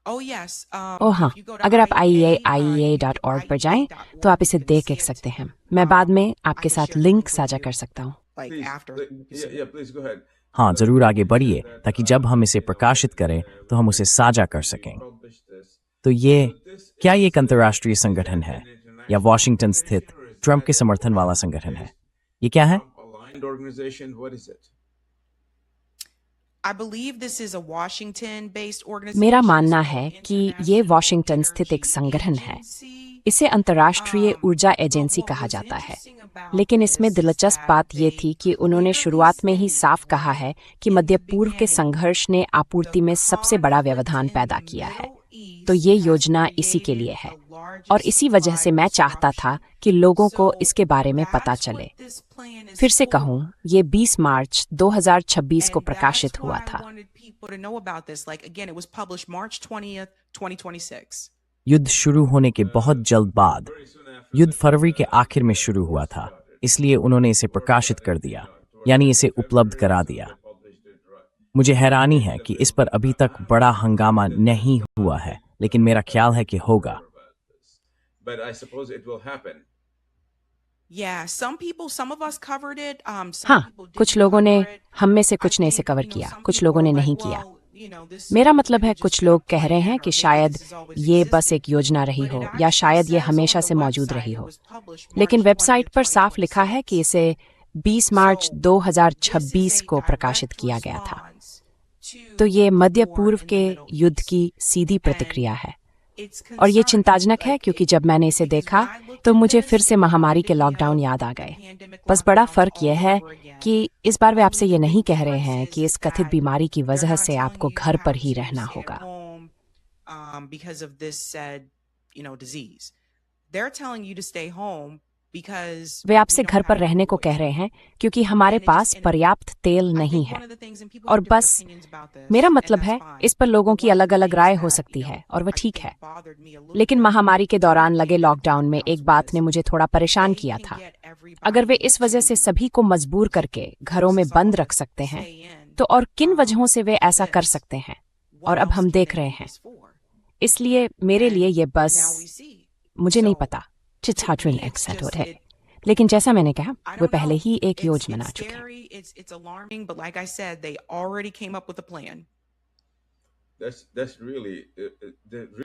Oh yes. ओह हाँ, if you go to अगर आप IEA, IEA.org पर जाएं तो आप इसे देख सकते हैं। मैं बाद में आपके साथ लिंक साझा कर सकता हूँ। like after. you can see it. please go ahead. हाँ, जरूर आगे बढ़िए ताकि जब हम इसे प्रकाशित करें तो हम उसे साझा कर सकें। तो क्या ये एक अंतर्राष्ट्रीय संगठन है या वॉशिंगटन स्थित ट्रंप के समर्थन वाला संगठन है? ये क्या है? Aligned organization, what is it? I believe this is a Washington-based organization. मेरा मानना है कि ये वॉशिंगटन स्थित एक संगठन है। इसे अंतर्राष्ट्रीय ऊर्जा एजेंसी कहा जाता है। लेकिन इसमें दिलचस्प बात यह थी कि उन्होंने शुरुआत में ही साफ कहा है कि मध्य पूर्व के संघर्ष ने आपूर्ति में सबसे बड़ा व्यवधान पैदा किया है। तो ये योजना इसी के लिए है, और इसी वजह से मैं चाहता था कि लोगों को इसके बारे में पता चले। फिर से कहूँ, ये 20 मार्च 2026 को प्रकाशित हुआ था। युद्ध शुरू होने के बहुत जल्द बाद, युद्ध फरवरी के आखिर में शुरू हुआ था, इसलिए उन्होंने इसे प्रकाशित कर दिया, यानी इसे उपलब्ध करा दिया। मुझे हैरानी है कि इस पर अभी तक बड़ा हंगामा नहीं हुआ है, लेकिन मेरा ख्याल है कि होगा। But I suppose it will happen. Yeah, some of us covered it. Some हाँ, people didn't कुछ लोगों ने, cover it. हम में से I कुछ ने इसे think, कवर you know, किया, some कुछ people लोगों ने are नहीं like, किया। well, you know, this मेरा could मतलब be है just कुछ been a लोग कह रहे plan, हैं or कि maybe शायद this has always ये बस existed. एक योजना रही But हो, it या actually शायद ये says हमेशा on से the मौजूद website रही it हो। was published लेकिन March वेबसाइट 20th, पर साफ लिखा है कि 2026. इसे 20 मार्च So, 2026 this is a को प्रकाशित direct किया गया था। response to तो ये the मध्य war पूर्व in the के Middle युद्ध East. की सीधी And प्रतिक्रिया है। it's और ये concerning, चिंताजनक है, like, क्योंकि जब मैंने इसे because देखा when I looked तो at मुझे this, फिर से it महामारी reminded के me लॉकडाउन of याद आ the गए। pandemic बस बड़ा lockdowns फर्क यह all है over again. कि इस बार वे आपसे ये Only the नहीं big कह रहे हैं difference कि is इस कथित that बीमारी की they're वजह not से telling आपको you घर you पर have ही to रहना stay at होगा। home, because of this said, disease. They're telling you to stay home वे आपसे घर पर रहने को कह रहे हैं क्योंकि हमारे पास पर्याप्त तेल नहीं है। और बस मेरा मतलब है, इस पर लोगों की अलग अलग राय हो सकती है और वह ठीक है। लेकिन महामारी के दौरान लगे लॉकडाउन में एक बात ने मुझे थोड़ा परेशान किया था। अगर वे इस वजह से सभी को मजबूर करके घरों में बंद रख सकते हैं, तो और किन वजहों से वे ऐसा कर सकते हैं, और अब हम देख रहे हैं। इसलिए मेरे लिए ये बस, मुझे नहीं पता चिट्ठाट्रिन एक्सेंट हो है, लेकिन जैसा मैंने कहा, वे पहले ही एक योजना बना चुके हैं।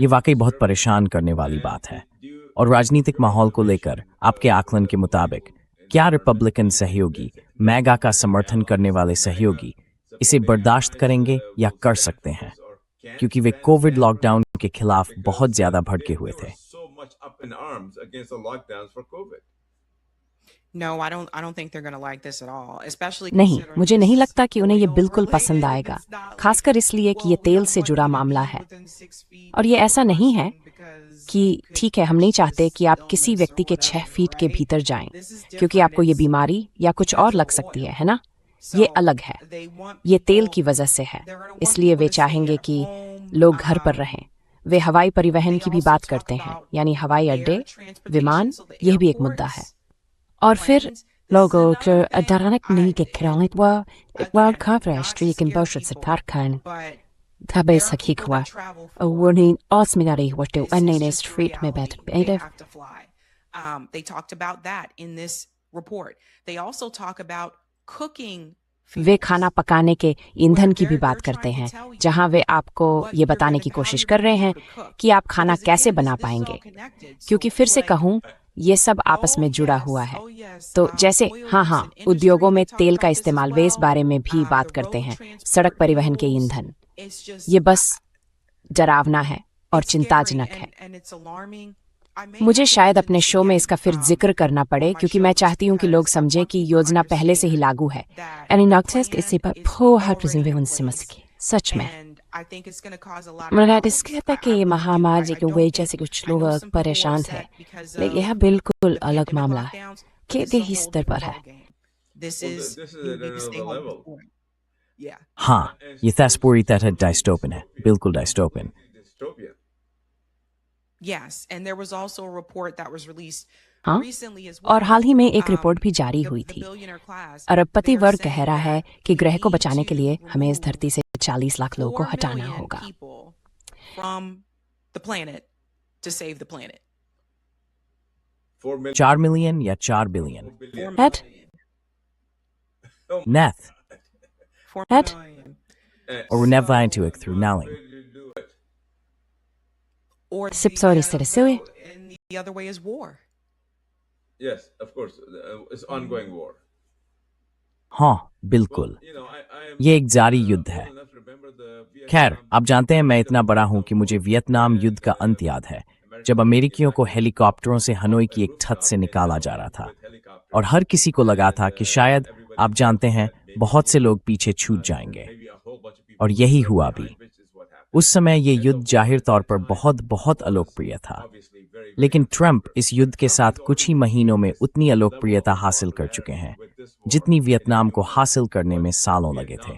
ये वाकई बहुत परेशान करने वाली बात है। और राजनीतिक माहौल को लेकर आपके आकलन के मुताबिक क्या रिपब्लिकन सहयोगी, मैगा का समर्थन करने वाले सहयोगी इसे बर्दाश्त करेंगे या कर सकते हैं, क्योंकि वे कोविड लॉकडाउन के खिलाफ बहुत ज्यादा भड़के हुए थे। नहीं, मुझे नहीं लगता कि उन्हें ये बिल्कुल पसंद आएगा, खासकर इसलिए कि ये तेल से जुड़ा मामला है। और ये ऐसा नहीं है कि ठीक है, हम नहीं चाहते कि आप किसी व्यक्ति के 6 फीट के भीतर जाएं, क्योंकि आपको ये बीमारी या कुछ और लग सकती है ना? ये अलग है, ये तेल की वजह से है। इसलिए वे चाहेंगे कि लोग घर पर रहें। वे हवाई परिवहन की भी बात करते हैं, यानी हवाई अड्डे, विमान, यह भी एक मुद्दा है। और फिर लोगों को अचानक नहीं के खिलाने वर्ल्ड कवरेज ट्रीकिन बर्शत से तारखान Tabay sakikwa, a warning osminari was to unnamed street में बैठ native. They talked about that in this report. They also talk about cooking. वे खाना पकाने के ईंधन की भी बात करते हैं, जहां वे आपको ये बताने की कोशिश कर रहे हैं कि आप खाना कैसे बना पाएंगे, क्योंकि फिर से कहूं, ये सब आपस में जुड़ा हुआ है। तो जैसे हाँ, उद्योगों में तेल का इस्तेमाल, वे इस बारे में भी बात करते हैं, सड़क परिवहन के ईंधन। ये बस डरावना है और चिंताजनक है। मुझे शायद अपने शो में इसका फिर जिक्र करना पड़े, क्योंकि मैं चाहती हूँ कि लोग समझें कि योजना पहले से ही लागू है। सच में कहता कि ये महामारी की वजह से कुछ लोग परेशान थे, लेकिन यह बिल्कुल अलग मामला है कि ही स्तर पर है। हाँ, ये तस पूरी तरह डायस्टोपियन है, बिल्कुल डायस्टोपियन। हाँ, और हाल ही में एक रिपोर्ट भी जारी हुई थी। अरबपति वर्ग कह रहा है कि ग्रह को बचाने के लिए हमें इस धरती से 40 लाख लोगों को हटाना होगा। 4 मिलियन या 4 billion? Neth. Or never into it through Nelling. Sipsori Sirasui. The other way is war. Yes, of course, it's ongoing war. हाँ, बिल्कुल, ये एक जारी युद्ध है। खैर, आप जानते हैं मैं इतना बड़ा हूं कि मुझे वियतनाम युद्ध का अंत याद है, जब अमेरिकियों को हेलीकॉप्टरों से हनोई की एक छत से निकाला जा रहा था, और हर किसी को लगा था कि शायद, आप जानते हैं, बहुत से लोग पीछे छूट जाएंगे, और यही हुआ भी। उस समय ये युद्ध जाहिर तौर पर बहुत अलोकप्रिय था, लेकिन ट्रंप इस युद्ध के साथ कुछ ही महीनों में उतनी अलोकप्रियता हासिल कर चुके हैं जितनी वियतनाम को हासिल करने में सालों लगे थे।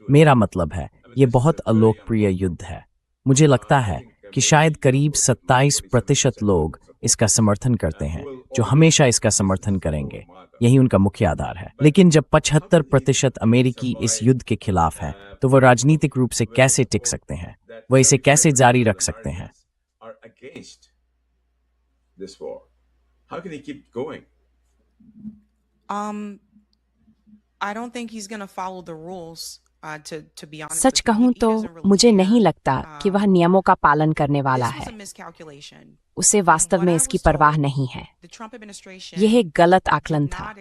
मेरा मतलब है, ये बहुत अलोकप्रिय युद्ध है। मुझे लगता है कि शायद करीब 27% लोग इसका समर्थन करते हैं, जो हमेशा इसका समर्थन करेंगे, यही उनका मुख्य आधार है। लेकिन जब 75% अमेरिकी इस युद्ध के खिलाफ हैं, तो वह राजनीतिक रूप से कैसे टिक सकते हैं? वह इसे कैसे जारी रख सकते हैं? I don't think he's going to follow the rules. To be honest, सच कहूं तो मुझे नहीं लगता कि वह नियमों का पालन करने वाला है। उसे वास्तव में इसकी परवाह नहीं है। यह एक गलत आकलन था।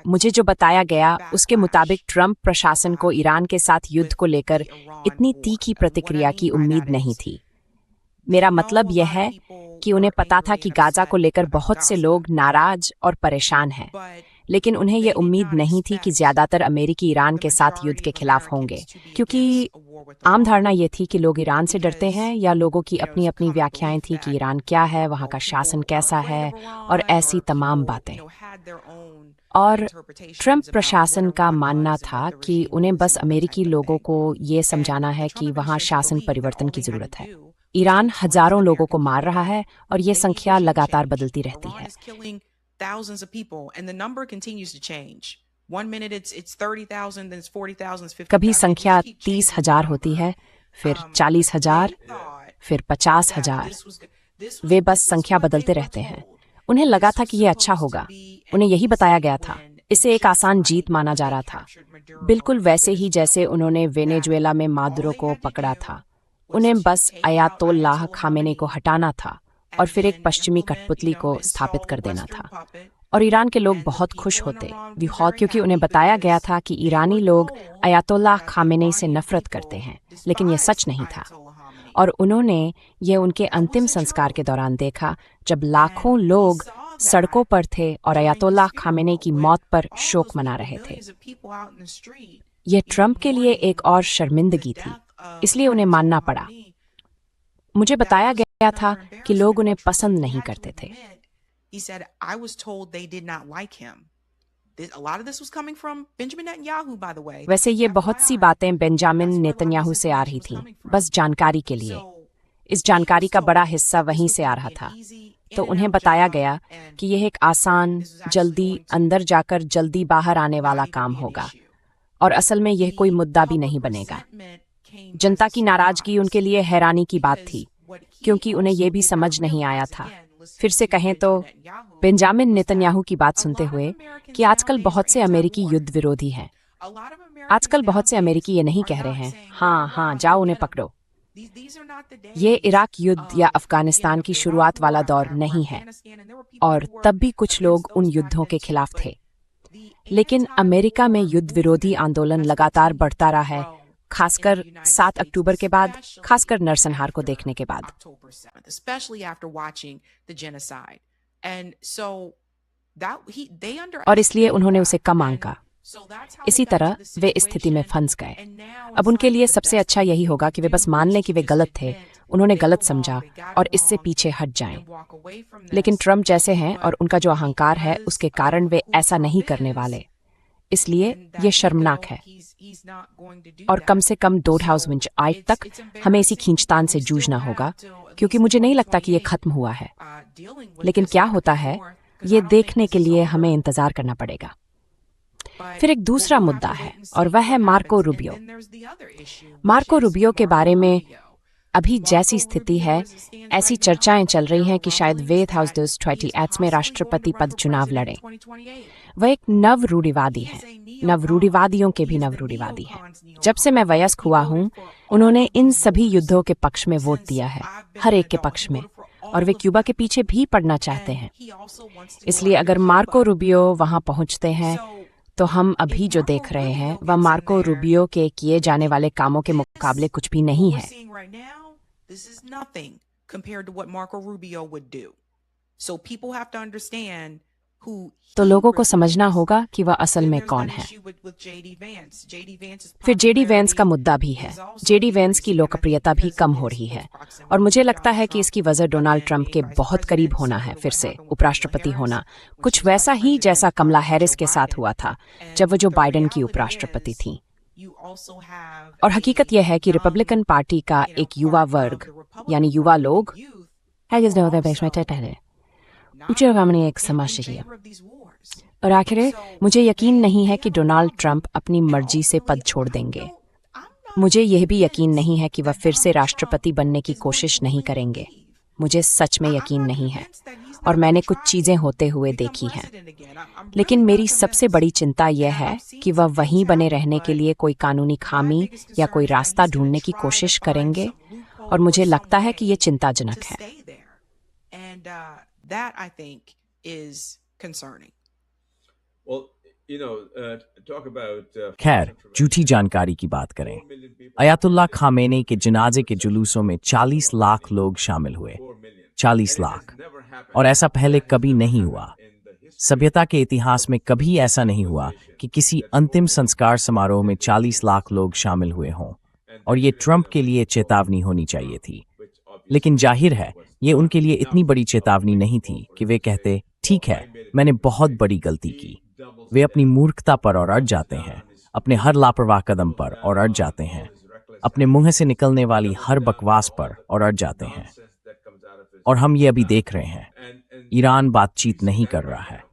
मुझे जो बताया गया उसके मुताबिक ट्रंप प्रशासन को ईरान के साथ युद्ध को लेकर इतनी तीखी प्रतिक्रिया की उम्मीद नहीं थी। मेरा मतलब यह है कि उन्हें पता था कि गाजा को लेकर बहुत से लोग नाराज और परेशान हैं, लेकिन उन्हें यह उम्मीद नहीं थी कि ज्यादातर अमेरिकी ईरान के साथ युद्ध के खिलाफ होंगे, क्योंकि आम धारणा ये थी कि लोग ईरान से डरते हैं या लोगों की अपनी अपनी व्याख्याएं थी कि ईरान क्या है, वहाँ का शासन कैसा है और ऐसी तमाम बातें। और ट्रंप प्रशासन का मानना था कि उन्हें बस अमेरिकी लोगों को ये समझाना है कि वहाँ शासन परिवर्तन की जरूरत है। ईरान हजारों लोगों को मार रहा है और ये संख्या लगातार बदलती रहती है। कभी संख्या 30,000 होती है, फिर 40,000, फिर 50,000। वे बस संख्या बदलते रहते हैं। उन्हें लगा था कि ये अच्छा होगा, उन्हें यही बताया गया था, इसे एक आसान जीत माना जा रहा था, बिल्कुल वैसे ही जैसे उन्होंने वेनेजुएला में मादुरो को पकड़ा था। उन्हें बस अयातोल्लाह खामेनी को हटाना था और फिर एक पश्चिमी कठपुतली को स्थापित कर देना था। और ईरान के लोग बहुत खुश होते, क्योंकि उन्हें बताया गया था कि ईरानी लोग अयातोल्लाह खामेनी से नफरत करते हैं, लेकिन यह सच नहीं था। और उन्होंने ये उनके अंतिम संस्कार के दौरान देखा, जब लाखों लोग सड़कों पर थे और अयातोल्लाह खामेनी की मौत पर शोक मना रहे थे। यह ट्रंप के लिए एक और शर्मिंदगी थी, इसलिए उन्हें मानना पड़ा। मुझे बताया गया था कि लोग उन्हें पसंद नहीं करते थे। वैसे ये बहुत सी बातें बेंजामिन नेतन्याहू से आ रही थीं, बस जानकारी के लिए। इस जानकारी का बड़ा हिस्सा वहीं से आ रहा था। तो उन्हें बताया गया कि यह एक आसान, जल्दी अंदर जाकर जल्दी बाहर आने वाला काम होगा और असल में यह कोई मुद्दा भी नहीं बनेगा। जनता की नाराजगी उनके लिए हैरानी की बात थी, क्योंकि उन्हें यह भी समझ नहीं आया था। फिर से कहें तो बेंजामिन नेतन्याहू की बात सुनते हुए कि आजकल बहुत से अमेरिकी युद्ध विरोधी हैं। आजकल बहुत से अमेरिकी ये नहीं कह रहे हैं, हाँ जाओ उन्हें पकड़ो। ये इराक युद्ध या अफगानिस्तान की शुरुआत वाला दौर नहीं है, और तब भी कुछ लोग उन युद्धों के खिलाफ थे। लेकिन अमेरिका में युद्ध विरोधी आंदोलन लगातार बढ़ता रहा है, खासकर 7 अक्टूबर के बाद, खासकर नरसंहार को देखने के बाद। और इसलिए उन्होंने उसे कम आंका। इसी तरह वे इस स्थिति में फंस गए। अब उनके लिए सबसे अच्छा यही होगा कि वे बस मान लें कि वे गलत थे, उन्होंने गलत समझा और इससे पीछे हट जाएं। लेकिन ट्रंप जैसे हैं और उनका जो अहंकार है, उसके कारण वे ऐसा नहीं करने वाले। इसलिए ये शर्मनाक है। और कम से कम 2028 तक हमें इसी खींचतान से जूझना होगा, क्योंकि मुझे नहीं लगता कि ये खत्म हुआ है। लेकिन क्या होता है, ये देखने के लिए हमें इंतजार करना पड़ेगा। फिर एक दूसरा मुद्दा है, और वह है मार्को रूबियो। मार्को रूबियो के बारे में अभी जैसी स्थिति है, ऐसी चर्चाएं चल रही हैं कि शायद वे 2028 में राष्ट्रपति पद चुनाव लड़े। वह एक नवरूढ़िवादी है, नवरूढ़िवादियों के भी नवरूढ़िवादी हैं। जब से मैं वयस्क हुआ हूँ, उन्होंने इन सभी युद्धों के पक्ष में वोट दिया है, हर एक के पक्ष में, और वे क्यूबा के पीछे भी पड़ना चाहते हैं। इसलिए अगर मार्को रूबियो वहां पहुंचते हैं, तो हम अभी जो देख रहे हैं वह मार्को रूबियो के किए जाने वाले कामों के मुकाबले कुछ भी नहीं है। तो लोगों को समझना होगा कि वह असल में कौन है। फिर जेडी वेंस का मुद्दा भी है। जेडी वेंस की लोकप्रियता भी कम हो रही है, और मुझे लगता है कि इसकी वजह डोनाल्ड ट्रंप के बहुत करीब होना है, फिर से उपराष्ट्रपति होना, कुछ वैसा ही जैसा कमला हैरिस के साथ हुआ था जब वो जो बाइडेन की उपराष्ट्रपति थीं। और हकीकत यह है कि रिपब्लिकन पार्टी का एक युवा वर्ग, यानी युवा लोग, एक समस्या। और आखिर मुझे यकीन नहीं है कि डोनाल्ड ट्रंप अपनी मर्जी से पद छोड़ देंगे। मुझे यह भी यकीन नहीं है कि वह फिर से राष्ट्रपति बनने की कोशिश नहीं करेंगे। मुझे सच में यकीन नहीं है, और मैंने कुछ चीजें होते हुए देखी हैं। लेकिन मेरी सबसे बड़ी चिंता यह है कि वह वहीं बने रहने के लिए कोई कानूनी खामी या कोई रास्ता ढूंढने की कोशिश करेंगे, और मुझे लगता है कि ये चिंताजनक है। That I think is concerning. Well, talk about खैर, झूठी जानकारी की बात करें। अयातुल्लाह खामेनी के जनाजे के जुलूसों में 40 लाख लोग शामिल हुए। 40 लाख, और ऐसा पहले कभी नहीं हुआ। सभ्यता के इतिहास में कभी ऐसा नहीं हुआ कि किसी अंतिम संस्कार समारोह में 40 लाख लोग शामिल हुए हों, और ये ट्रंप के लिए चेतावनी होनी चाहिए थी। लेकिन जाहिर है ये उनके लिए इतनी बड़ी चेतावनी नहीं थी कि वे कहते, ठीक है, मैंने बहुत बड़ी गलती की। वे अपनी मूर्खता पर और अड़ जाते हैं, अपने हर लापरवाह कदम पर और अड़ जाते हैं, अपने मुंह से निकलने वाली हर बकवास पर और अड़ जाते हैं। और हम ये अभी देख रहे हैं, ईरान बातचीत नहीं कर रहा है।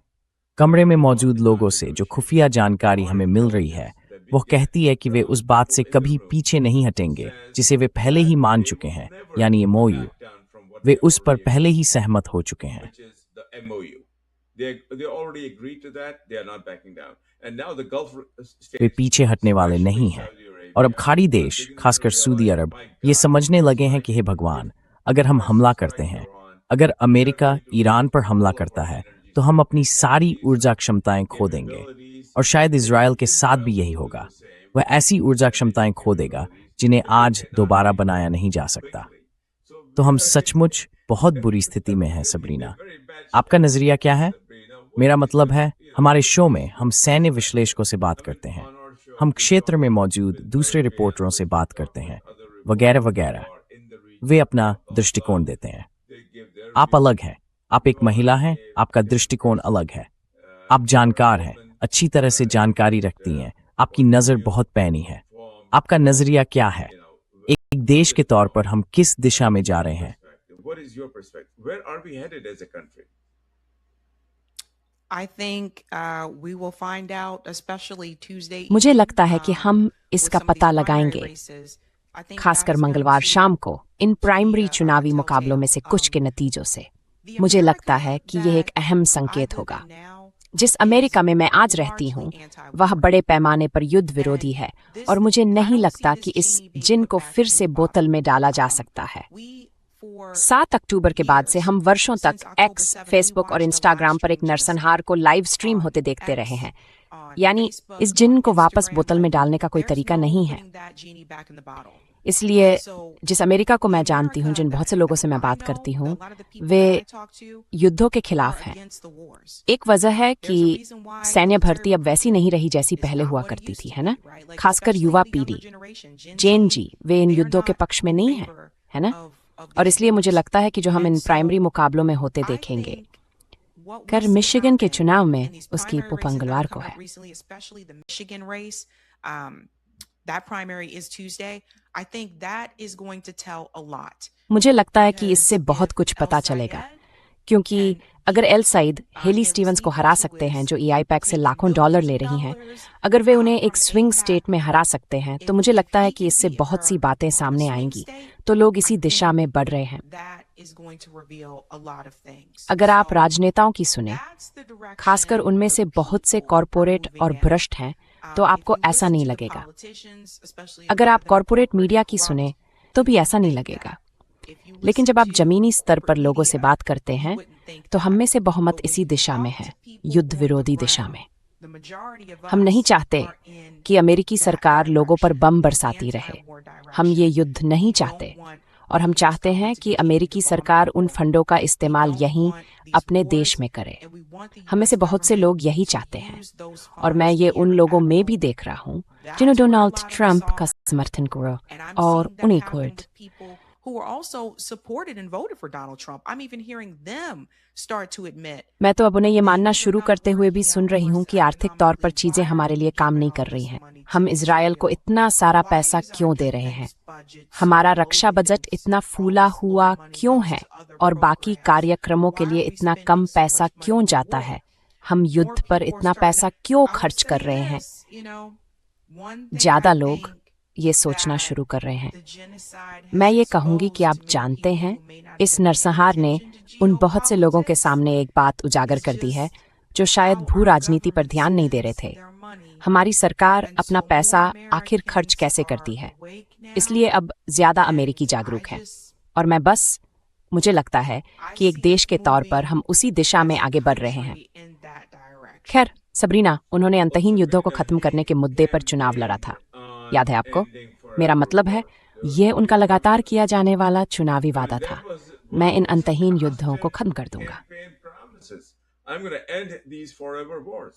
कमरे में मौजूद लोगों से जो खुफिया जानकारी हमें मिल रही है, वो कहती है कि वे उस बात से कभी पीछे नहीं हटेंगे जिसे वे पहले ही मान चुके हैं, यानी MOU। वे उस पर पहले ही सहमत हो चुके हैं। वे पीछे हटने वाले नहीं हैं। और अब खाड़ी देश, खासकर सऊदी अरब, ये समझने लगे हैं कि हे भगवान, अगर हम हमला करते हैं, अगर अमेरिका ईरान पर हमला करता है, तो हम अपनी सारी ऊर्जा क्षमताएं खो देंगे। और शायद इजराइल के साथ भी यही होगा। वह ऐसी ऊर्जा क्षमताएं खो देगा जिन्हें आज दोबारा बनाया नहीं जा सकता। तो हम सचमुच बहुत बुरी स्थिति में हैं सबरीना। आपका नजरिया क्या है? मेरा मतलब है, हमारे शो में हम सैन्य विश्लेषकों से बात करते हैं, हम क्षेत्र में मौजूद दूसरे रिपोर्टरों से बात करते हैं, वगैरह वगैरह। वे अपना दृष्टिकोण देते हैं। आप अलग हैं, आप एक महिला हैं, आपका दृष्टिकोण अलग है। आप जानकार हैं, अच्छी तरह से जानकारी रखती हैं, आपकी नज़र बहुत पैनी है। आपका नजरिया क्या है? एक देश के तौर पर हम किस दिशा में जा रहे हैं? मुझे लगता है कि हम इसका पता लगाएंगे, खासकर मंगलवार शाम को इन प्राइमरी चुनावी मुकाबलों में से कुछ के नतीजों से। मुझे लगता है कि यह एक अहम संकेत होगा। जिस अमेरिका में मैं आज रहती हूँ, वह बड़े पैमाने पर युद्ध विरोधी है, और मुझे नहीं लगता कि इस जिन को फिर से बोतल में डाला जा सकता है। 7 अक्टूबर के बाद से हम वर्षों तक एक्स, फेसबुक और इंस्टाग्राम पर एक नरसंहार को लाइव स्ट्रीम होते देखते रहे हैं। यानी इस जिन को वापस बोतल में डालने का कोई तरीका नहीं है। इसलिए जिस अमेरिका को मैं जानती हूँ, जिन बहुत से लोगों से मैं बात करती हूँ, वे युद्धों के खिलाफ हैं। एक वजह है कि सैन्य भर्ती अब वैसी नहीं रही जैसी पहले हुआ करती थी, है ना? खासकर युवा पीढ़ी, जेन जी, वे इन युद्धों के पक्ष में नहीं है ना? और इसलिए मुझे लगता है कि जो हम इन प्राइमरी मुकाबलों में होते देखेंगे, कर मिशिगन के चुनाव में उसकी मंगलवार को है। मुझे लगता है कि इससे बहुत कुछ पता चलेगा, क्योंकि अगर एल सईद हेली स्टीवंस को हरा सकते हैं, जो EIPAC से लाखों डॉलर ले रही हैं, अगर वे उन्हें एक स्विंग स्टेट में हरा सकते हैं, तो मुझे लगता है कि इससे बहुत सी बातें सामने आएंगी। तो लोग इसी दिशा में बढ़ रहे हैं। अगर आप राजनेताओं की सुने, खासकर उनमें से बहुत से कॉरपोरेट और भ्रष्ट हैं, तो आपको ऐसा नहीं लगेगा। अगर आप कॉरपोरेट मीडिया की सुने, तो भी ऐसा नहीं लगेगा। लेकिन जब आप जमीनी स्तर पर लोगों से बात करते हैं, तो हम में से बहुमत इसी दिशा में है, युद्ध विरोधी दिशा में। हम नहीं चाहते कि अमेरिकी सरकार लोगों पर बम बरसाती रहे। हम ये युद्ध नहीं चाहते, और हम चाहते हैं कि अमेरिकी सरकार उन फंडों का इस्तेमाल यहीं अपने देश में करे। हम में से बहुत से लोग यही चाहते हैं, और मैं ये उन लोगों में भी देख रहा हूँ जिन्होंने डोनाल्ड ट्रंप का समर्थन किया और उन्हें खुद who are also supported and voted for Donald Trump. I'm even hearing them start to admit. मैं तो अब उन्हें ये मानना शुरू करते हुए भी सुन रही हूँ कि आर्थिक तौर पर चीजें हमारे लिए काम नहीं कर रही हैं। हम इजराइल को इतना सारा पैसा क्यों दे रहे हैं? हमारा रक्षा बजट इतना फूला हुआ क्यों है? और बाकी कार्यक्रमों के लिए इतना कम पैसा क्यों जाता है? हम युद्ध पर इतना पैसा क्यों खर्च कर रहे हैं? ज्यादा लोग ये सोचना शुरू कर रहे हैं। मैं ये कहूंगी कि आप जानते हैं, इस नरसंहार ने उन बहुत से लोगों के सामने एक बात उजागर कर दी है जो शायद भू राजनीति पर ध्यान नहीं दे रहे थे। हमारी सरकार अपना पैसा आखिर खर्च कैसे करती है, इसलिए अब ज्यादा अमेरिकी जागरूक हैं। और मुझे लगता है कि एक देश के तौर पर हम उसी दिशा में आगे बढ़ रहे हैं। खैर सबरीना, उन्होंने अंतहीन युद्धों को खत्म करने के मुद्दे पर चुनाव लड़ा था, याद है आपको? मेरा मतलब है, यह उनका लगातार किया जाने वाला चुनावी वादा था। मैं इन अंतहीन युद्धों को खत्म कर दूंगा। I'm going to end these forever wars.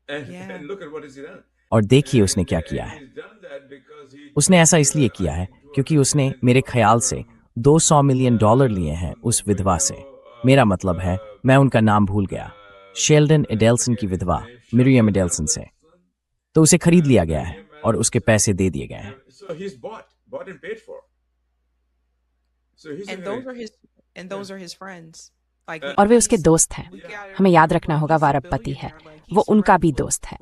And, Yeah. and look at what has he done. और देखिए उसने क्या किया है। उसने ऐसा इसलिए किया है क्योंकि उसने मेरे ख्याल से $200 मिलियन लिए हैं उस विधवा से। मेरा मतलब है मैं उनका नाम भूल गया। शेल्डन एडेल्सन की विधवा मिरियम एडेल्सन से। तो उसे खरीद लिया गया है और उसके पैसे दे दिए गए हैं। So he's bought and paid for. So he's And those are his friends. Like और वे उसके दोस्त हैं। हमें याद रखना होगा वह अरबपति है, वो उनका भी दोस्त है।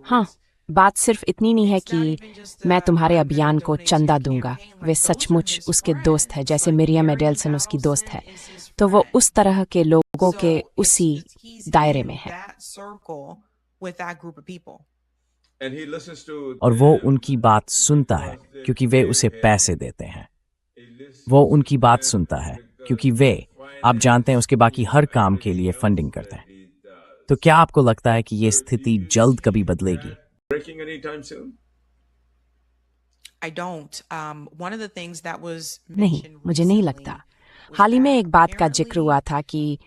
हाँ, बात सिर्फ इतनी नहीं है कि मैं तुम्हारे अभियान को चंदा दूंगा। वे सचमुच उसके दोस्त है, जैसे मिरियम एडेल्सन उसकी दोस्त है। तो वो उस तरह के लोगों के उसी दायरे में है। और वो उनकी बात सुनता है क्योंकि वे उसे पैसे देते हैं। वो उनकी बात सुनता है क्योंकि वे, आप जानते हैं, उसके बाकी हर काम के लिए फंडिंग करते हैं। तो क्या आपको लगता है कि ये स्थिति जल्द कभी बदलेगी? breaking anytime soon? I don't. One of the things that was नहीं, मुझे नहीं लगता। हाल ही में एक बात का जिक्र हुआ था कि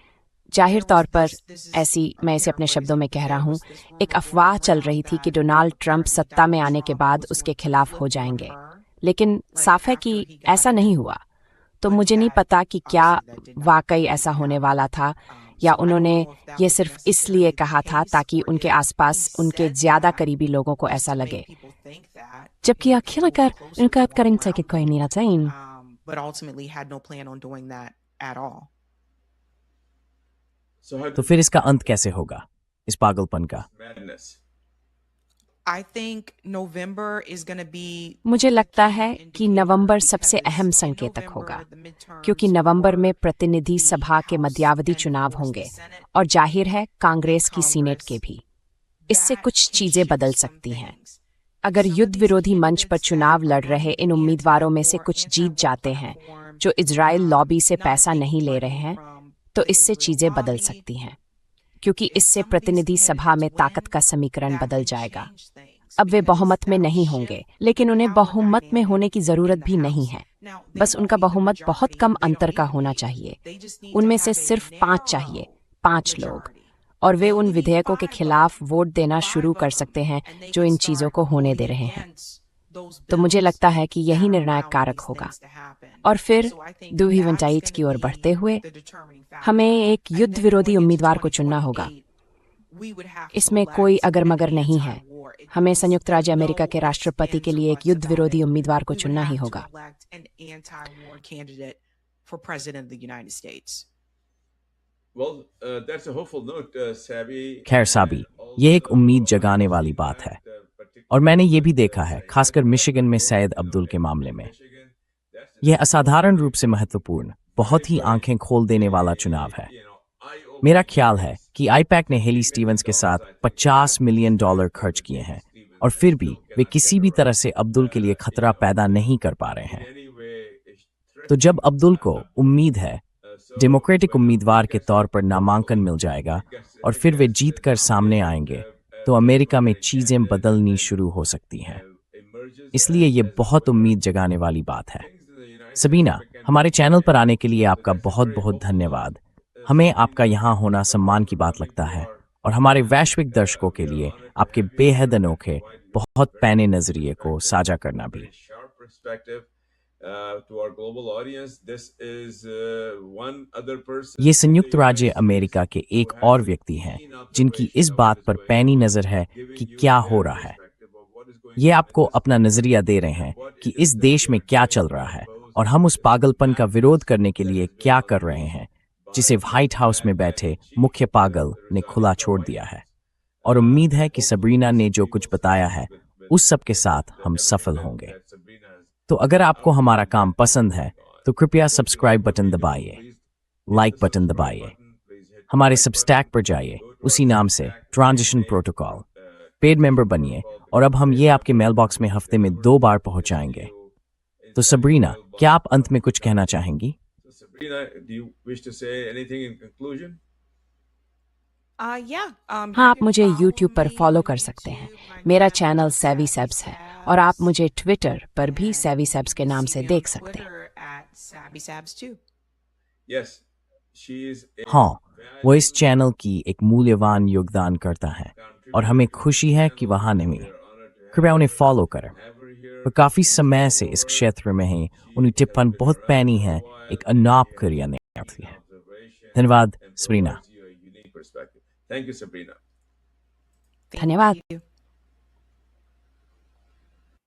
जाहिर तौर पर ऐसी, मैं इसे अपने शब्दों में कह रहा हूँ, एक अफवाह चल रही थी कि डोनाल्ड ट्रंप सत्ता में आने के बाद उसके खिलाफ हो जाएंगे, लेकिन साफ है कि ऐसा नहीं हुआ। तो मुझे नहीं पता कि क्या वाकई ऐसा होने वाला था या उन्होंने ये सिर्फ इसलिए कहा था ताकि उनके आसपास उनके ज्यादा करीबी लोगों को ऐसा लगे, जबकि आखिरकार उनका करने की कोई नहीं चाहिए। but ultimately had no plan on doing that at all. तो फिर इसका अंत कैसे होगा, इस पागलपन का? Madness. I think November is going to be. मुझे लगता है कि नवंबर सबसे अहम संकेतक होगा, क्योंकि नवंबर में प्रतिनिधि सभा के मध्यावधि चुनाव होंगे और जाहिर है कांग्रेस की सीनेट के भी। इससे कुछ चीजें बदल सकती हैं। अगर युद्ध विरोधी मंच पर चुनाव लड़ रहे इन उम्मीदवारों में से कुछ जीत जाते हैं जो इजराइल लॉबी से पैसा नहीं ले रहे हैं, तो इससे चीजें बदल सकती हैं, क्योंकि इससे प्रतिनिधि सभा में ताकत का समीकरण बदल जाएगा। अब वे बहुमत में नहीं होंगे, लेकिन उन्हें बहुमत में होने की जरूरत भी नहीं है। बस उनका बहुमत बहुत कम अंतर का होना चाहिए। उनमें से सिर्फ 5 चाहिए, 5 लोग, और वे उन विधेयकों के खिलाफ वोट देना शुरू कर सकते हैं जो इन चीजों को होने दे रहे हैं। तो मुझे लगता है कि यही निर्णायक कारक होगा। और फिर दुहिवंटाइट की ओर बढ़ते हुए हमें एक युद्ध विरोधी उम्मीदवार को चुनना होगा। इसमें कोई अगर मगर नहीं है। हमें संयुक्त राज्य अमेरिका के राष्ट्रपति के लिए एक युद्ध विरोधी उम्मीदवार को चुनना ही होगा। खैर साबी, ये एक उम्मीद जगाने वाली बात है, और मैंने ये भी देखा है, खासकर मिशिगन में सैयद अब्दुल के मामले में। यह असाधारण रूप से महत्वपूर्ण, बहुत ही आंखें खोल देने वाला चुनाव है। मेरा ख्याल है कि आईपैक ने हेली स्टीवंस के साथ $50 मिलियन खर्च किए हैं, और फिर भी वे किसी भी तरह से अब्दुल के लिए खतरा पैदा नहीं कर पा रहे हैं। तो जब अब्दुल को उम्मीद है डेमोक्रेटिक उम्मीदवार के तौर पर नामांकन मिल जाएगा और फिर वे जीत कर सामने आएंगे, तो अमेरिका में चीजें बदलनी शुरू हो सकती हैं। इसलिए ये बहुत उम्मीद जगाने वाली बात है। सबीना, हमारे चैनल पर आने के लिए आपका बहुत बहुत धन्यवाद। हमें आपका यहाँ होना सम्मान की बात लगता है, और हमारे वैश्विक दर्शकों के लिए आपके बेहद अनोखे, बहुत पैने नजरिए को साझा करना भी। ये संयुक्त राज्य अमेरिका के एक और व्यक्ति हैं जिनकी इस बात पर पैनी नजर है कि क्या हो रहा है। ये आपको अपना नजरिया दे रहे हैं कि इस देश में क्या चल रहा है, और हम उस पागलपन का विरोध करने के लिए क्या कर रहे हैं जिसे व्हाइट हाउस में बैठे मुख्य पागल ने खुला छोड़ दिया है। और उम्मीद है कि सबरीना ने जो कुछ बताया है उस सब के साथ हम सफल होंगे। तो अगर आपको हमारा काम पसंद है तो कृपया सब्सक्राइब बटन दबाइए, लाइक बटन दबाइए, हमारे सबस्टैक पर जाइए, उसी नाम से ट्रांजिशन प्रोटोकॉल, पेड मेंबर बनिए, और अब हम ये आपके मेल बॉक्स में हफ्ते में 2 बार पहुंचाएंगे। तो सबरीना, क्या आप अंत में कुछ कहना चाहेंगी? हाँ, आप मुझे YouTube पर फॉलो कर सकते हैं। मेरा चैनल सेवी सेब्स है, और आप मुझे ट्विटर पर भी सेवी सेब्स के नाम से देख सकते हैं। Yes, हाँ, वो इस चैनल की एक मूल्यवान योगदान करता है और हमें खुशी है कि वहाँ नहीं। कृपया उन्हें फॉलो करें। वो काफ़ी समय से इस क्षेत्र में हैं, उनकी टिप्पणी बहुत पैनी है, एक अनाप करियने आती है। धन्यवाद, Sabrina. Thank you, Sabrina. Thank धन्यवाद। you.